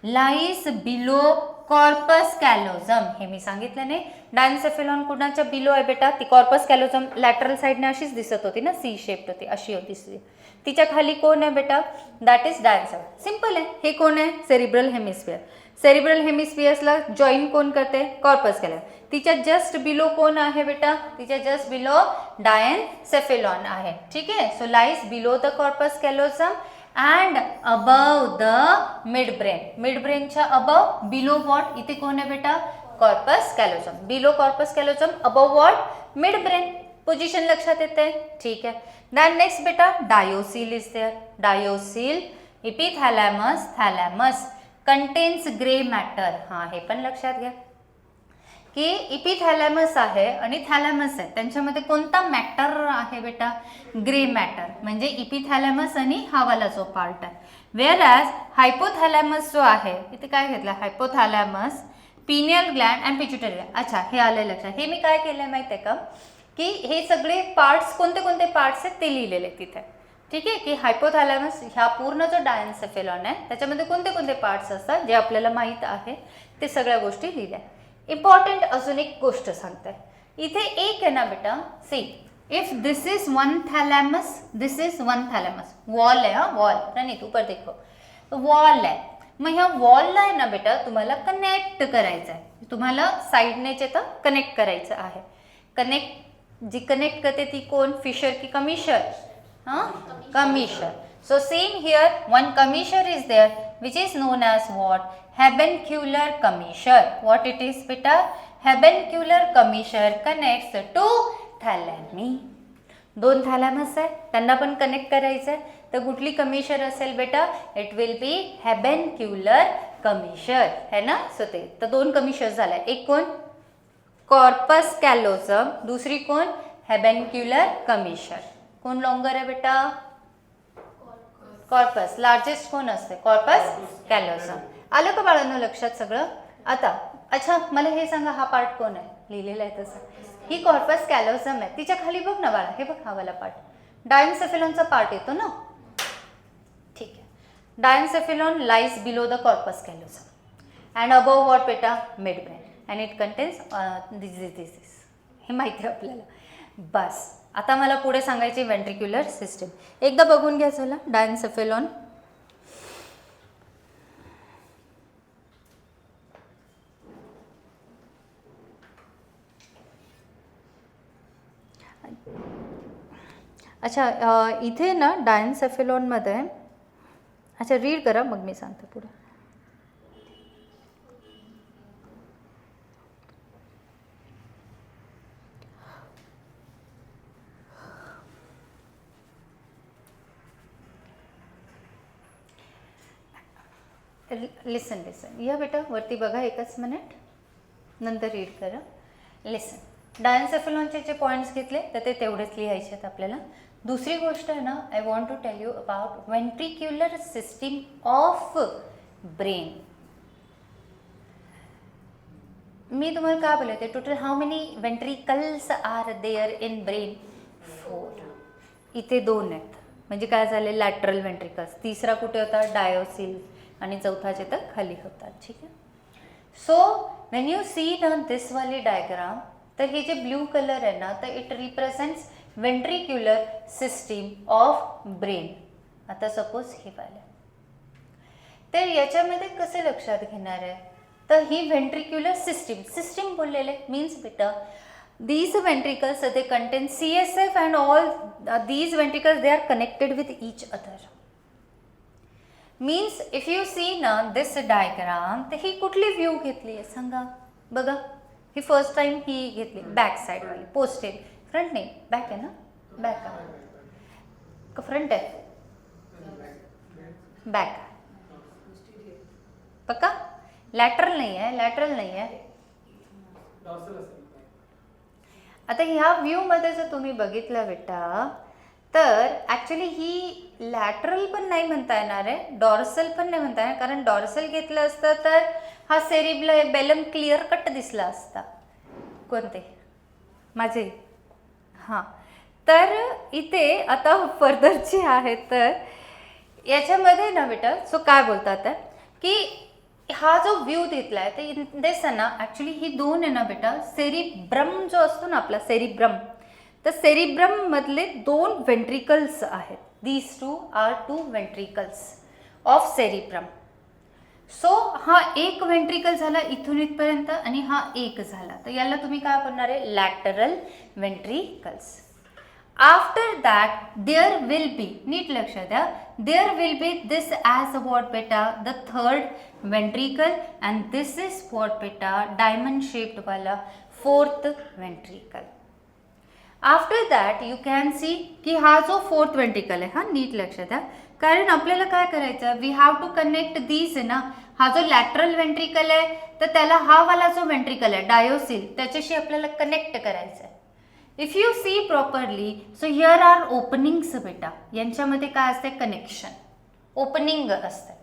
लाईस बिलो कॉर्पस कॅलोझम. हे मी सांगितलं नाही, डायन्सेफेलॉन कुणाच्या बिलो आहे बेटा, ती कॉर्पस कॅलोझम लॅटरल साईडने अशीच दिसत होती ना, सी शेप्ड होती, अशी होती. तिच्या खाली कोण आहे बेटा, दॅट इज डायन्सेफेलॉन. सिंपल आहे. हे कोण आहे, सेरिब्रल हेमिस्फिअर. सेरिब्रल हेमिस्फिअर्सला जॉईन कोण करते, कॉर्पस कॅलोझम. तिच्या जस्ट बिलो कोण आहे बेटा, तिच्या जस्ट बिलो डायन्सेफेलॉन आहे. ठीक आहे. So lies below the corpus callosum and above the mid brain. Mid ब्रेनच्या अबव, बिलो वॉट, इथे कोण आहे बेटा, corpus callosum. Below corpus callosum, above what, mid brain. Position लक्षात येते. ठीक आहे. देन नेक्स्ट बेटा, diocoel is there. Diocoel, epithalamus, thalamus contains grey matter. हां, हे पण लक्षात घ्या की इपिथॅलॅमस आहे आणि थॅलॅमस आहे, त्यांच्यामध्ये कोणता मॅटर आहे बेटा, ग्रे मॅटर. म्हणजे इपिथॅलॅमस आणि हा वाला जो पार्ट आहे. वेअर ॲज हायपोथॅलॅमस जो आहे, इथे काय घेतलं, hypothalamus, pineal Gland and pituitary Gland. अच्छा, हे आलं लक्षात. हे मी काय केलं आहे माहिती आहे का, की हे सगळे पार्ट्स कोणते कोणते पार्ट्स आहेत ते लिहिलेले तिथे. ठीक आहे, की हायपोथॅलॅमस ह्या पूर्ण जो डायन्सेफेलॉन आहे त्याच्यामध्ये कोणते कोणते पार्ट्स असतात जे आपल्याला माहीत आहे, ते सगळ्या गोष्टी लिहिल्या. इम्पॉर्टंट अजून एक गोष्ट सांगते, इथे एक आहे ना बेटा, see if this is one thalamus, this is one thalamus, wall आहे. हा, वॉल प्रणित ऊपर देखो, वॉल आहे. मग ह्या वॉलला आहे ना बेटा तुम्हाला कनेक्ट करायचं आहे, तुम्हाला साईडनेच येतं कनेक्ट करायचं आहे. कनेक्ट, जी कनेक्ट करते ती कोण, फिशर की कमिशर, हां, कमिशर. So same here, one commissure is there which is known as what, habencular commissure. What it is beta, habencular commissure connects to thalamus. दोन थॅलॅमस आहे, त्यांना पण कनेक्ट करायचं आहे, तर कुठली कमिशर असेल बेटा, इट विल बी हॅबेन्क्युलर कमिशर है ना. सो ते तर दोन कमिशर झाल्या, एक कोण, कॉर्पस कॅलोझम, दुसरी कोण, हॅबेन्क्युलर कमिशर. कोण लॉंगर आहे बेटा, कॉर्पस. लार्जेस्ट कोण असते, कॉर्पस कॅलोझम. आलं का बाळांनो लक्षात सगळं. आता अच्छा, मला हे सांगा, हा पार्ट कोण आहे, लिहिलेला आहे तसं, ही कॉर्पस कॅलोझम आहे. तिच्या खाली बघ ना बाळा, हे बघ हा वाला पार्ट, डायन्सेफेलॉनचा पार्ट येतो ना. ठीक आहे. Diencephalon lies below the corpus callosum and above what बेटा, mid brain, and it contains this. हे माहिती आहे आपल्याला. बस, आता मला पुढे सांगायची वेंट्रिक्युलर सिस्टीम. एकदा बघून घ्या चला डायन्सेफेलॉन. अच्छा, इथे ना डायन्सेफेलॉनमध्ये, अच्छा रीड करा मग मी सांगते पुढे. लिसन लिसन, या बेटा वरती बघा एकच मिनिट, नंतर रीड करा. लिसन, डायन्सेफेलॉनचे जे पॉईंट्स घेतले तर ते तेवढेच लिहायचे आहेत आपल्याला. दुसरी गोष्ट आहे ना, I want to tell you about ventricular system of brain. मी तुम्हाला काय बोलते, total how many ventricles are there in brain, 4. इथे 2 आहेत, म्हणजे काय झाले, लॅटरल वेंट्रिकल्स. तिसरा कुठे होता, डायोसिल, आणि चौथा जे तर खाली होतात. ठीक आहे. सो वेन यू सी ना दिस वाली डायग्राम, तर हे जे ब्ल्यू कलर आहे ना, तर it represents ventricular system of brain. आता सपोज हे वाले, तर याच्यामध्ये कसं लक्षात घेणार आहे, तर ही वेंट्रिक्युलर सिस्टीम, सिस्टीम बोललेले मीन्स बेटा, these ventricles they contain CSF and all these ventricles they are connected with each other. Means if you see ना this diagram, तर ही कुठली व्ह्यू घेतली आहे सांगा बघा. ही फर्स्ट टाइम ही घेतली बॅक साइड वाली, पोस्टेड. फ्रंट नाही, बॅक आहे ना, बॅक का फ्रंट आहे, बॅक पक्का, लॅटरल नाही आहे, लॅटरल नाही आहे. आता ह्या व्ह्यूमध्ये जर तुम्ही बघितलं बेटा तर ॲक्च्युली ही लॅटरल पण नाही म्हणता येणार आहे, डॉर्सल पण नाही म्हणता येणार, कारण डॉर्सल घेतलं असतं तर हा सेरिबेलम क्लिअर कट दिसला असता. कोणते माझे? हां, तर इथे आता फर्दरचे आहे. तर याच्यामध्ये ना बेटा सो काय बोलतात की हा जो व्ह्यू दिसला आहे ते इन दिस ना ॲक्च्युली ही दोन आहे ना बेटा सेरिब्रम जो असतो ना आपला सेरिब्रम, तर सेरिब्रम मधले दोन वेंट्रिकल्स आहेत. These two are two ventricles of cerebrum. So हा एक वेंट्रिकल झाला इथून इथपर्यंत आणि हा एक झाला, तर याला तुम्ही काय म्हणणार आहे? Lateral ventricles. After that there will be, नीट लक्ष द्या, there will be this as what बेटा the third ventricle and this is what बेटा डायमंड शेप्ड वाला fourth ventricle. After that you can see की हा जो फोर्थ वेंट्रिकल आहे, हा नीट लक्ष द्या, कारण आपल्याला काय करायचं, we have to connect these ना. हा जो लॅटरल वेंट्रिकल आहे तर त्याला हा वाला जो वेंट्रिकल आहे डायोसिल त्याच्याशी आपल्याला कनेक्ट करायचं आहे. If you see properly so here are openings बेटा, यांच्यामध्ये काय असते? कनेक्शन, ओपनिंग असते.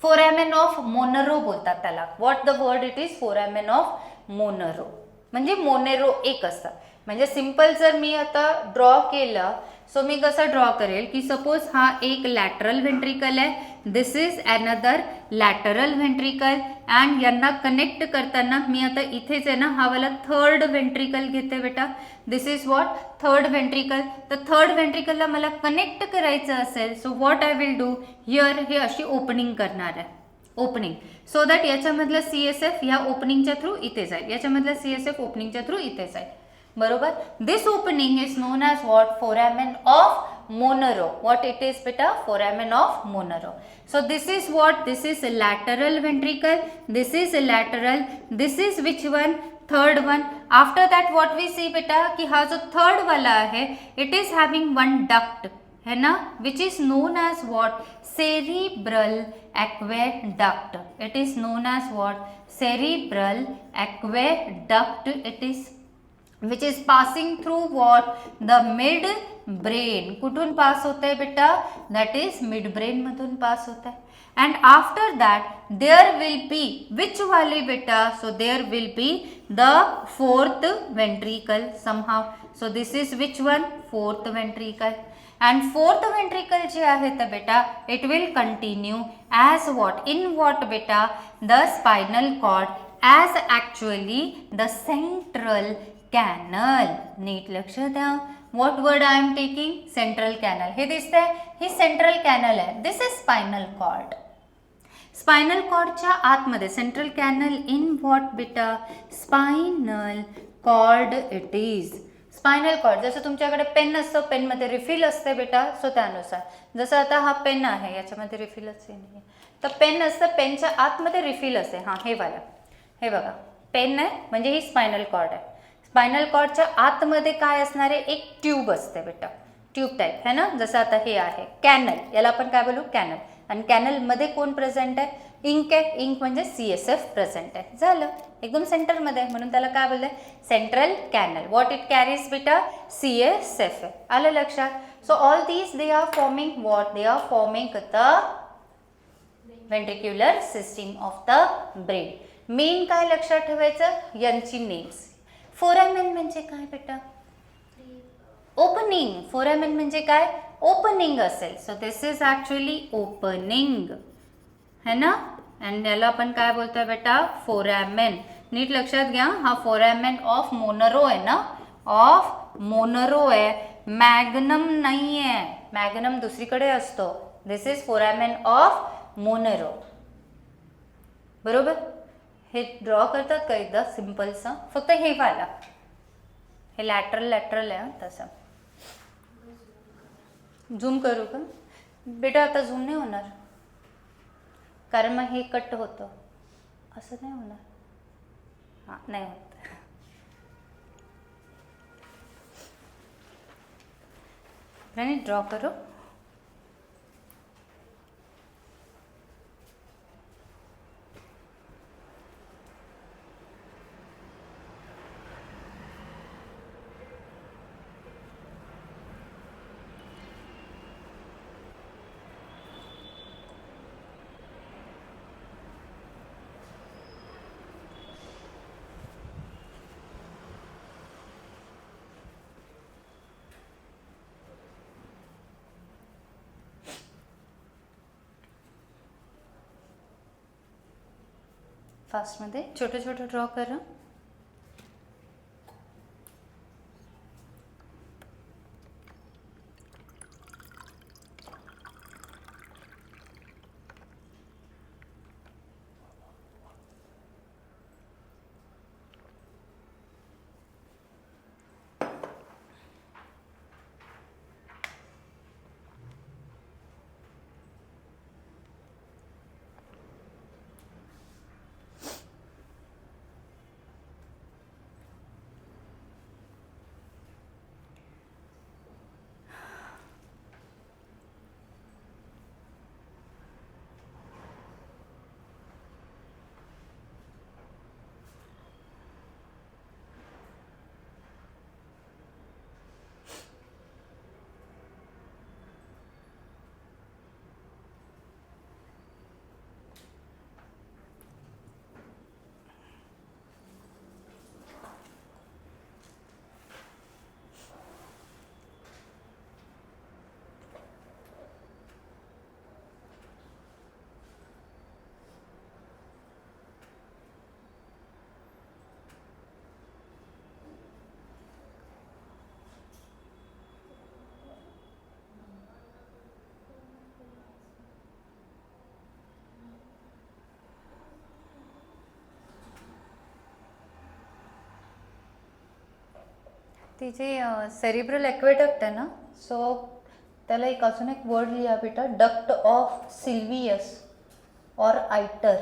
फोरॅमेन ऑफ मोनरो बोलतात त्याला. What the word it is? Foramen of Monro, म्हणजे मोनेरो एक असतं. म्हणजे सिंपल जर मी आता ड्रॉ केलं सो मी कसं ड्रॉ करेल की सपोज हा एक लॅटरल वेंट्रिकल आहे, this is another lateral ventricle and यांना कनेक्ट करताना मी आता इथेच आहे ना हा वाला थर्ड वेंट्रिकल घेते बेटा. This is what? Third ventricle. तर थर्ड वेंट्रिकलला मला कनेक्ट करायचं असेल so what I will do here, हे अशी ओपनिंग करणार आहे, ओपनिंग, सो दॅट याच्यामधलं CSF ह्या ओपनिंगच्या थ्रू इथे जाईल, याच्यामधलं CSF ओपनिंगच्या थ्रू इथे जाईल. बरोबर. This opening is known as what? Foramen of Monro. What it is बेटा? Foramen of Monro. So this is what? This is lateral ventricle, this is lateral, this is which one? Third one. After that what we see बेटा की हा जो third वाला आहे it is having one duct है ना, which is known as what? Cerebral aqueduct. It is known as what? Cerebral aqueduct. It is which is passing through what? The mid brain. कुठून pass होता है बेटा? that is mid brain मधून pass होता है. and after that there will be which वाली बेटा? so there will be the fourth ventricle somehow. so this is which one? fourth ventricle. and fourth ventricle जे आहे तर बेटा it will continue as what? in what बेटा? the spinal cord as actually the central canal. नीट लक्ष द्या. What word I am taking? Central canal. हे दिसतंय, ही सेंट्रल कॅनल आहे. This is spinal cord. Spinal कॉर्डच्या आतमध्ये सेंट्रल कॅनल इन व्हॉट बेटा? Spinal cord it is. Spinal cord जसं तुमच्याकडे पेन असतं, पेनमध्ये रिफिल असते बेटा, सो त्यानुसार जसं आता हा पेन आहे याच्यामध्ये रिफिलच नाही, तर पेन असतं, पेनच्या आतमध्ये रिफिल असते. हां, हे वाला, हे बघा पेन आहे म्हणजे ही स्पायनल कॉर्ड आहे. स्पायनल कॉर्डच्या आतमध्ये काय असणार आहे? एक ट्यूब असते बेटा, ट्यूब टाईप है ना, जसं आता हे आहे कॅनल, याला आपण काय बोलू? कॅनल. आणि कॅनलमध्ये कोण प्रेझेंट आहे? इंक आहे. इंक म्हणजे CSF प्रेझेंट आहे. झालं, एकदम सेंटरमध्ये, म्हणून त्याला काय बोललंय? Central canal. What it carries बेटा? CSF. आलं लक्षात? So all these they are forming what? They are forming the ventricular system of the brain. Main काय लक्षात ठेवायचं? यांची नेम्स. फोरॅमेन म्हणजे काय बेटा? ओपनिंग. फोरॅमेन म्हणजे काय? ओपनिंग असेल. So this is actually opening है ना, अँड याला आपण काय बोलतोय बेटा? फोरॅमेन. नीट लक्षात घ्या, हा फोरॅमेन ऑफ मोनरो आहे ना, ऑफ मोनरो आहे, मॅग्नम नाही आहे. मॅग्नम दुसरीकडे असतो. दिस इज फोरॅमेन ऑफ मोनरो. बरोबर. हे ड्रॉ करतात का एकदा सिम्पलचं? फक्त हे वाला, हे लॅटरल आहे तसं. झूम करू का बेटा? आता झूम नाही होणार, कारण मग हे कट होतं. असं नाही होणार. हां, नाही होत. आणि ड्रॉ करू. फास्टमध्ये छोटं छोटं ड्रॉ करा. ती जे सेरिब्रल ॲक्वेडक्ट आहे ना, सो त्याला एक अजून एक वर्ड लिहा बेटा, डक्ट ऑफ सिल्वियस और आयटर.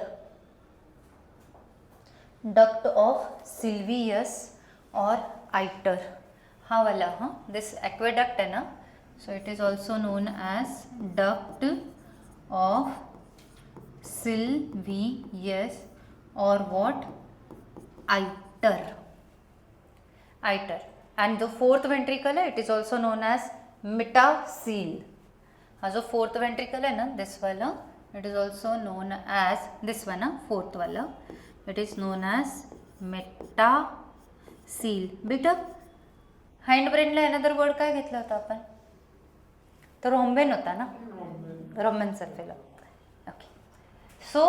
डक्ट ऑफ सिल्वियस और आयटर हा वाला, हां दिस ॲक्वेडक्ट आहे ना, so it is also known as duct of Sylvius और what आयटर. आयटर. And the fourth ventricle है, it is also known as metacele. हाँ जो fourth ventricle है ना, this वाला, it is also known as this one ना, fourth वाला, it is known as metacele. बेटा हाइंड ब्रेनला अनदर वर्ड काय घेतला होता आपण? तो रोम्बेन होता ना, rhombencephalon. Okay, so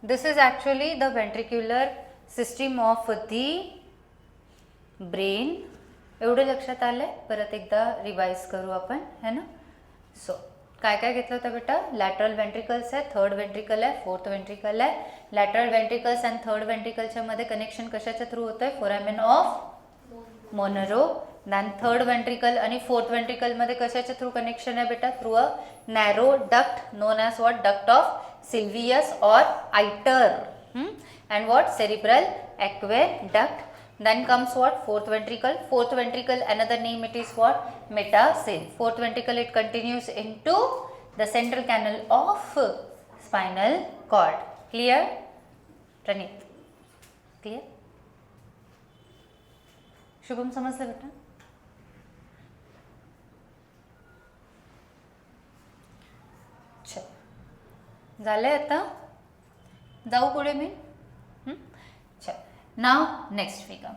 this is actually the ventricular system of the brain. एवढं लक्षात आलंय? परत एकदा रिवाइज करू आपण, है ना. सो काय काय घेतलं होतं बेटा? लॅटरल वेंट्रिकल्स आहे, थर्ड वेंट्रिकल आहे, फोर्थ वेंट्रिकल आहे. लॅटरल वेंट्रिकल्स अँड थर्ड वेंट्रिकलच्या मध्ये कनेक्शन कशाच्या थ्रू होतं आहे? Foramen of Monro. Then third ventricle आणि फोर्थ वेंट्रिकल मध्ये कशाच्या थ्रू कनेक्शन आहे बेटा? Through a narrow duct known as what? Duct of Sylvius और iter. And what? Cerebral aqueduct. Then comes what? Fourth ventricle. Fourth ventricle, another name it is what? Metacele. Fourth ventricle, it continues into the central canal of spinal cord. Clear? Pranit? Clear? Shubham समजलं बेटा? चल झालंय आता, जाऊ पुढे मी. नाव next figure.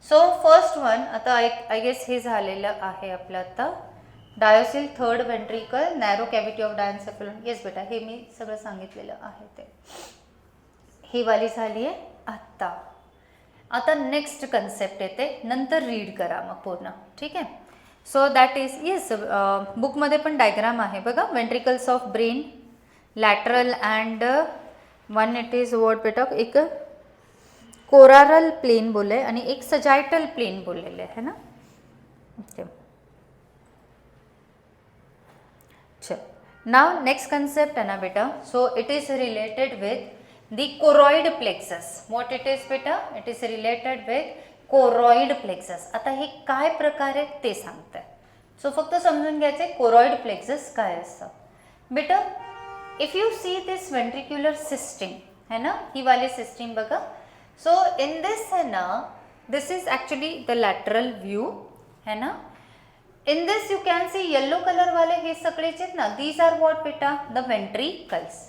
So first one आता आय गेस हे झालेलं आहे आपलं आता. Diocoel third ventricle, narrow cavity of diencephalon. Yes बेटा, हे मी सगळं सांगितलेलं आहे ते. ही वाली झाली आहे आत्ता. आता नेक्स्ट कन्सेप्ट येते, नंतर रीड करा मग पूर्ण, ठीक आहे. सो दॅट इज येस, बुकमध्ये पण डायग्राम आहे बघा. Ventricles of brain, lateral and one it is what बेटा, एक कोरारल प्लेन बोले आणि एक सजायटल प्लेन बोललेले है ना. ओके, चल नाउ नेक्स्ट कंसेप्ट है ना बेटा. So it is related with the choroid plexus. What it is बेटा? It is related with choroid plexus. आता हे काय प्रकार आहे ते सांगते. सो फक्त समजून घ्यायचे कोरॉइड प्लेक्सस काय असतं बेटा. If you see this ventricular system है ना, ही वाली सिस्टीम बघा. सो इन दिस है ना, this is actually the lateral view है ना. In this you can see yellow colour वाले हे सगळेच आहेत ना, दीज आर व्हॉट बेटा? The ventricles.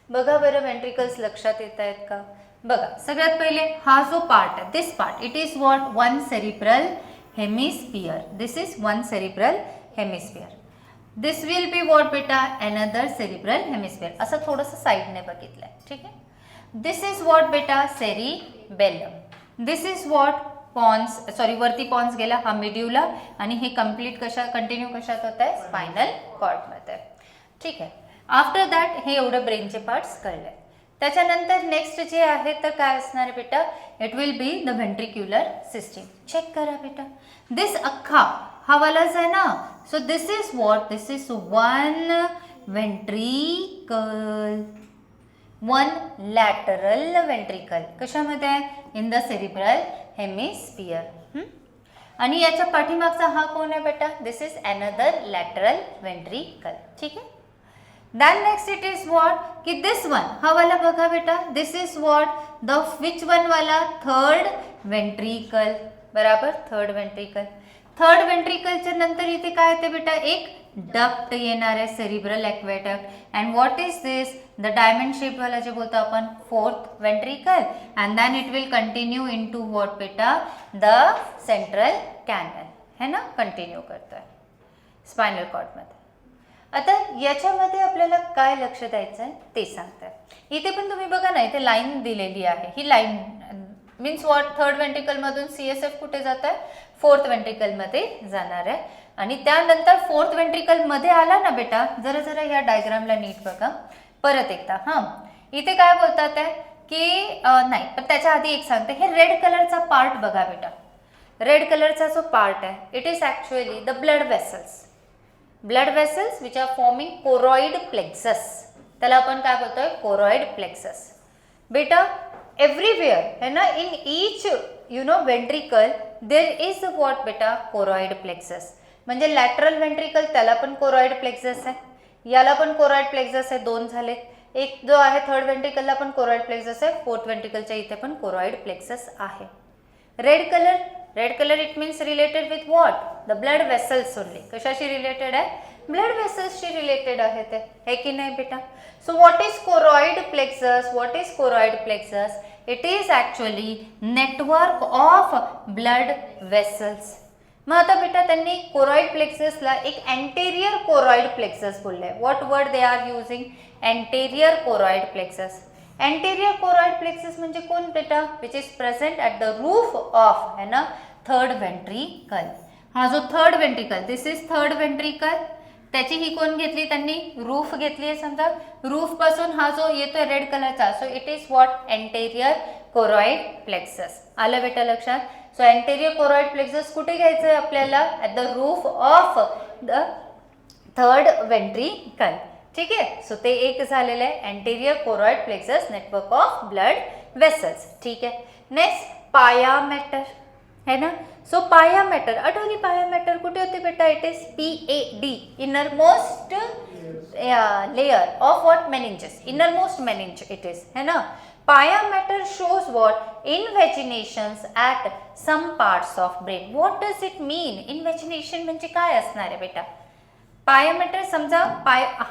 बघा बरं वेंट्रिकल्स लक्षात येत आहेत का? बघा सगळ्यात पहिले हा जो पार्ट आहे, this part, it is what? One cerebral hemisphere. This is one cerebral hemisphere. This will be what बेटा? Another cerebral hemisphere. असं थोडंसं साईडने बघितलंय, ठीक आहे. दिस इज व्हॉट बेटा cerebellum. This is what pons, sorry वरती पॉन्स गेला, हा मिड्युला, आणि हे कंटिन्यू कशात होत आहे, स्पायनल कॉर्डमध्ये. ठीक आहे. आफ्टर दॅट हे एवढं ब्रेनचे पार्ट्स कळले. त्याच्यानंतर नेक्स्ट जे आहे तर काय असणार आहे बेटा, it will be the ventricular system. Check करा बेटा, दिस अख्खा हा वालाच आहे ना, so this is what, this is one ventricle, one lateral ventricle. कशामध्ये आहे, इन द सेरिब्रल हेमिस्फियर. आणि याच्या पाठीमागचा हा कोण आहे बेटा, this is another lateral ventricle. ठीक आहे. Then next it is what कि this one, हा वाला बघा बेटा, this is what the which one वाला, third ventricle. बराबर, third ventricle. थर्ड ventricleच्या नंतर इथे काय येते बेटा, एक डक्ट येणार आहे, cerebral aqueduct. And what is this, the diamond shape वाला जे बोलतो आपण, fourth ventricle. And then it will continue in to what बेटा, द सेंट्रल कॅनल. है ना, कंटिन्यू करतोय स्पायनल कॉर्डमध्ये. आता याच्यामध्ये आपल्याला काय लक्ष द्यायचं आहे ते सांगताय. इथे पण तुम्ही बघा ना, इथे लाईन दिलेली आहे. ही लाईन मीन्स व्हॉट, थर्ड व्हेंट्रिकलमधून CSF कुठे जात आहे, फोर्थ व्हेंट्रिकलमध्ये जाणार आहे. आणि त्यानंतर फोर्थ व्हेंट्रिकलमध्ये आला ना बेटा, जरा जरा या डायग्रामला नीट बघा परत एकदा. हां, इथे काय बोलतात आहे की नाही, पण त्याच्या आधी एक सांगते, हे रेड कलरचा पार्ट बघा बेटा. रेड कलरचा जो पार्ट आहे, it is actually the blood vessels. Blood vessels which are forming choroid plexus, त्याला आपण काय बोलतोय, कोरॉइड प्लेक्सस. बेटा एव्हरीवेअर है ना, in each ventricle there is what बेटा, कोरॉइड प्लेक्सस. म्हणजे लॅटरल व्हेंट्रिकल त्याला पण कोरॉइड प्लेक्सस आहे, याला पण कोरॉइड प्लेक्सस आहे, दोन झाले. एक जो आहे थर्ड व्हेंट्रिकलला पण कोरॉइड प्लेक्सस आहे, फोर्थ व्हेंट्रिकलच्या इथे पण कोरॉइड प्लेक्सस आहे. Red colour it means related with what, the blood vessels only. कशाशी रिलेटेड आहे, ब्लड वेसल्सशी रिलेटेड आहे ते, है की नाही बेटा. So what is choroid plexus, what is choroid plexus, it is actually network of blood vessels. मग आता बेटा त्यांनी कोरॉइड प्लेक्ससला एक अँटेरियर कोरॉइड प्लेक्सस बोलले. What word they are using, anterior choroid plexus. Anterior choroid plexus म्हणजे कोण बेटा, which is present at the roof of, है ना, थर्ड व्हेंट्रिकल. हा जो third ventricle, this is third ventricle, त्याची ही कोण घेतली त्यांनी, रूफ घेतली आहे. समजा रूफ पासून हा जो येतोय रेड कलरचा, so it is what, anterior choroid plexus. आलं बेटा लक्षात. सो एंटेरियर कोरॉइड प्लेक्सस कुठे घ्यायचं आहे आपल्याला, at the roof of the third ventricle. ठीक आहे. सो ते एक झालेलं आहे, anterior choroid plexus, network of blood vessels. ठीक आहे. नेक्स्ट पाया मॅटर है ना. सो पाया मॅटर, आठवली पाया मॅटर कुठे होते बेटा, it is PAD, innermost layer of what, meninges, innermost meninge it is, है ना. Pia matter shows what, invaginations at some parts of brain. What does it mean, invagination म्हणजे काय असणार आहे बेटा. पाया मॅटर समजा,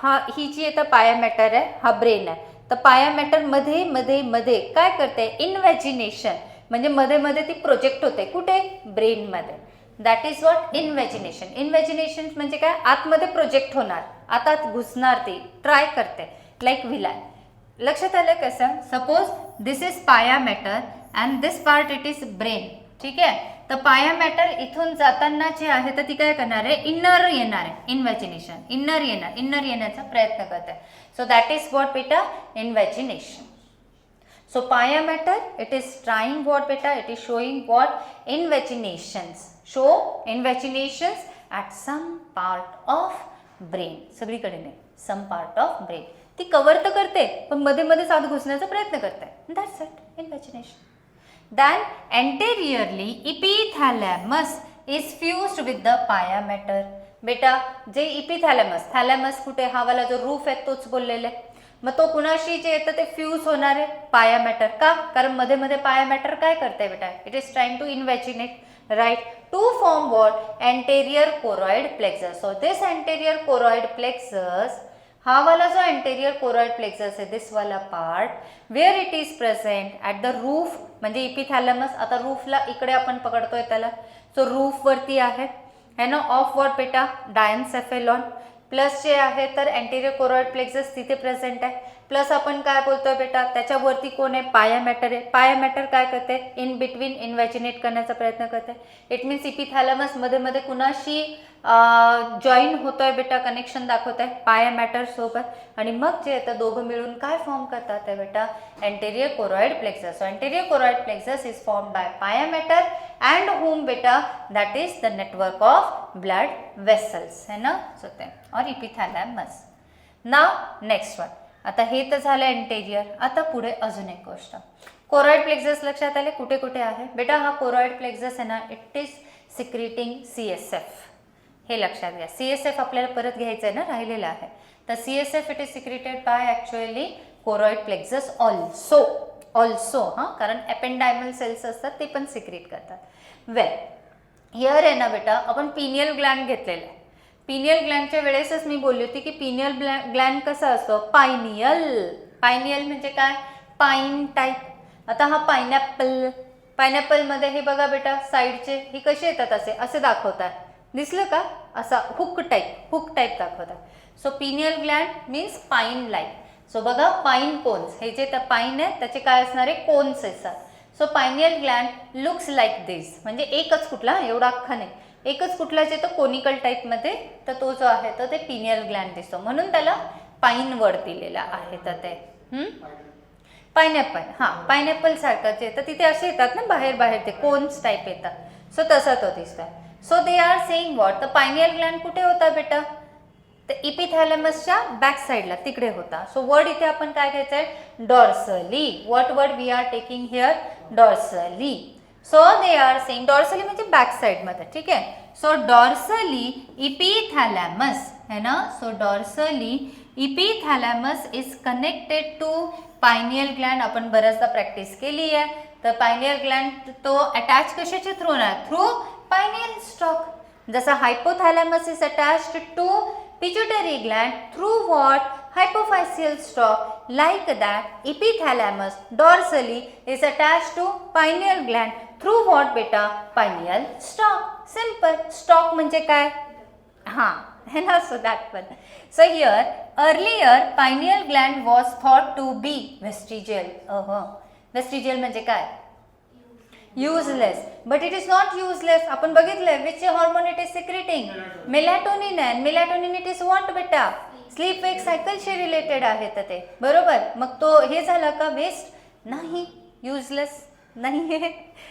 हा ही जी येतं पाया मॅटर आहे, हा ब्रेन आहे, तर पाया मॅटर मध्ये मध्ये मध्ये काय करते, इन्व्हेजिनेशन, म्हणजे मध्ये मध्ये ती प्रोजेक्ट होते, कुठे, ब्रेनमध्ये. That is what, invagination. Invagination म्हणजे काय, आतमध्ये प्रोजेक्ट होणार, आता घुसणार, ती ट्राय करते, लाईक विलाय. लक्षात आलं कसं. सपोज दिस इज पाया matter and this part it is brain. ठीक आहे. तर पाया मॅटर इथून जाताना जे आहे तर ती काय करणार आहे, इन्नर येणार आहे, इन्व्हेजिनेशन, इन्नर येण्याचा प्रयत्न करत आहे. सो दॅट इज व्हॉट बेटा, invagination. So pia matter it is trying what बेटा, it is showing what, invaginations, show invaginations at some part of brain. सगळीकडे नाही, सम पार्ट ऑफ ब्रेन. ती कव्हर तर करते पण मध्ये मध्ये आत घुसण्याचा प्रयत्न करते. That's it, invagination. Then anteriorly epithalamus is fused with the pia mater. बेटा जे इपिथॅलॅमस, थॅलॅमस कुठे, हा वाला जो रूफ आहे तोच बोललेला आहे. मग तो कुणाशी जे येतं ते फ्यूज होणार आहे, पाया मॅटर. का, कारण मध्ये मध्ये पाया मॅटर काय करते बेटा, it is trying to invaginate, right, to form what, anterior choroid plexus. So this anterior choroid plexus, हा वाला जो एंटेरियर कोरॉइड प्लेक्सस आहे, दिस वाला part, where it is present at the roof, म्हणजे इपिथॅलॅमस. आता रूफला इकडे आपण पकडतोय त्याला, सो रूफ वरती आहे, है ना, ऑफ व्हॉट बेटा, डायन्सेफेलॉन. प्लस जे आहे तर अँटेरियर कोरॉइड प्लेक्सस तिथे प्रेझेंट आहे. प्लस आपण काय बोलतोय बेटा, त्याच्यावरती कोण आहे, पाया मॅटर आहे. पाया मॅटर काय करते, इन बिटवीन इन्व्हॅजिनेट करण्याचा प्रयत्न करते. इट मीन्स इपिथॅलॅमस मध्ये मध्ये कुणाशी जॉईन होतोय बेटा, कनेक्शन दाखवत आहे पाया मॅटर सोबत. आणि मग जे येतं दोघं मिळून काय फॉर्म करतात आहे बेटा, anterior choroid plexus. So anterior choroid plexus is formed by पाया मॅटर अँड होम बेटा, that is the network of blood vessels है ना. सो ते और इपिथॅलॅमस. नाव नेक्स्ट वन. आता हे तर झालं एंटेरियर. आता पुढे अजून एक गोष्ट, कोरॉइड प्लेक्सस लक्षात आले कुठे कुठे आहे बेटा. हा कोरॉइड प्लेक्सस आहे ना, इट इज सिक्रेटिंग CSF. हे लक्षात घ्या. CSF आपल्याला परत घ्यायचं आहे ना, राहिलेलं आहे. तर CSF it is secreted by actually choroid plexus also हां, कारण एपेंडायमल सेल्स असतात ते पण सिक्रेट करतात. वेल हिअर आहे ना बेटा, आपण पिनियल ग्लॅन्ड घेतलेला आहे. पिनियल ग्लॅन्डच्या वेळेसच मी बोलली होती की पिनियल ग्लॅन्ड कसा असतो, पायनियल म्हणजे काय, पाईन टाईप. आता हा पायनॅपलमध्ये हे बघा बेटा, साईडचे हे कसे येतात, असे दाखवतात, दिसलं का, असा हुक टाईप दाखवतात. सो पिनियल ग्लॅन्ड मीन्स पाईन लाईक. सो बघा पाईन कोन्स, हे जे पाईन आहे त्याचे काय असणारे कोन्स असतात. सो पायनियल ग्लॅन्ड लुक्स लाईक दिस, म्हणजे एकच कुठला, एवढा अख्खा नाही, एकच कुठला जे तो कोनिकल टाईपमध्ये, तर तो जो आहे तर ते पिनियल ग्लॅन्ड दिसतो, म्हणून त्याला पाईन वर्ड दिलेला आहे. तर ते पायनॅपल, हां पायनॅपल सारखं जे तर तिथे असे येतात ना बाहेर ते कोन्स टाईप येतात. सो तसा तो दिसतो. So they are saying what, तर पायनियल ग्लॅन्ड कुठे होता बेटा, तर इपिथॅलॅमसच्या बॅक साईडला तिकडे होता. सो वर्ड इथे आपण काय घ्यायचं आहे, dorsally. What word we are taking here, dorsally. So they are saying, dorsally म्हणजे बॅक साईडमध्ये, ठीक आहे. सो डॉर्सली इपिथॅलॅमस है ना. So dorsally epithalamus is connected to pineal gland. आपण बऱ्याचदा प्रॅक्टिस केली आहे. तर पायनियल ग्लॅन्ड तो अटॅच कशाच्या थ्रू आहे, थ्रू पायनियल स्टॉक. जसा hypothalamus is attached to pituitary gland through what, hypophyseal stalk. Like that, epithalamus dorsally is attached to pineal gland through what beta, pineal stalk. Simple. Stalk म्हणजे काय, हाँ है ना. So that one. So here earlier pineal gland was thought to be vestigial. Vestigial म्हणजे काय, useless. But it is not useless. आपण बघितलंय which hormone it is secreting, melatonin. and melatonin it is what बेटा, sleep wake सायकलशी related आहे. तर ते बरोबर. मग तो हे झाला का वेस्ट, नाही, युजलेस नाही आहे,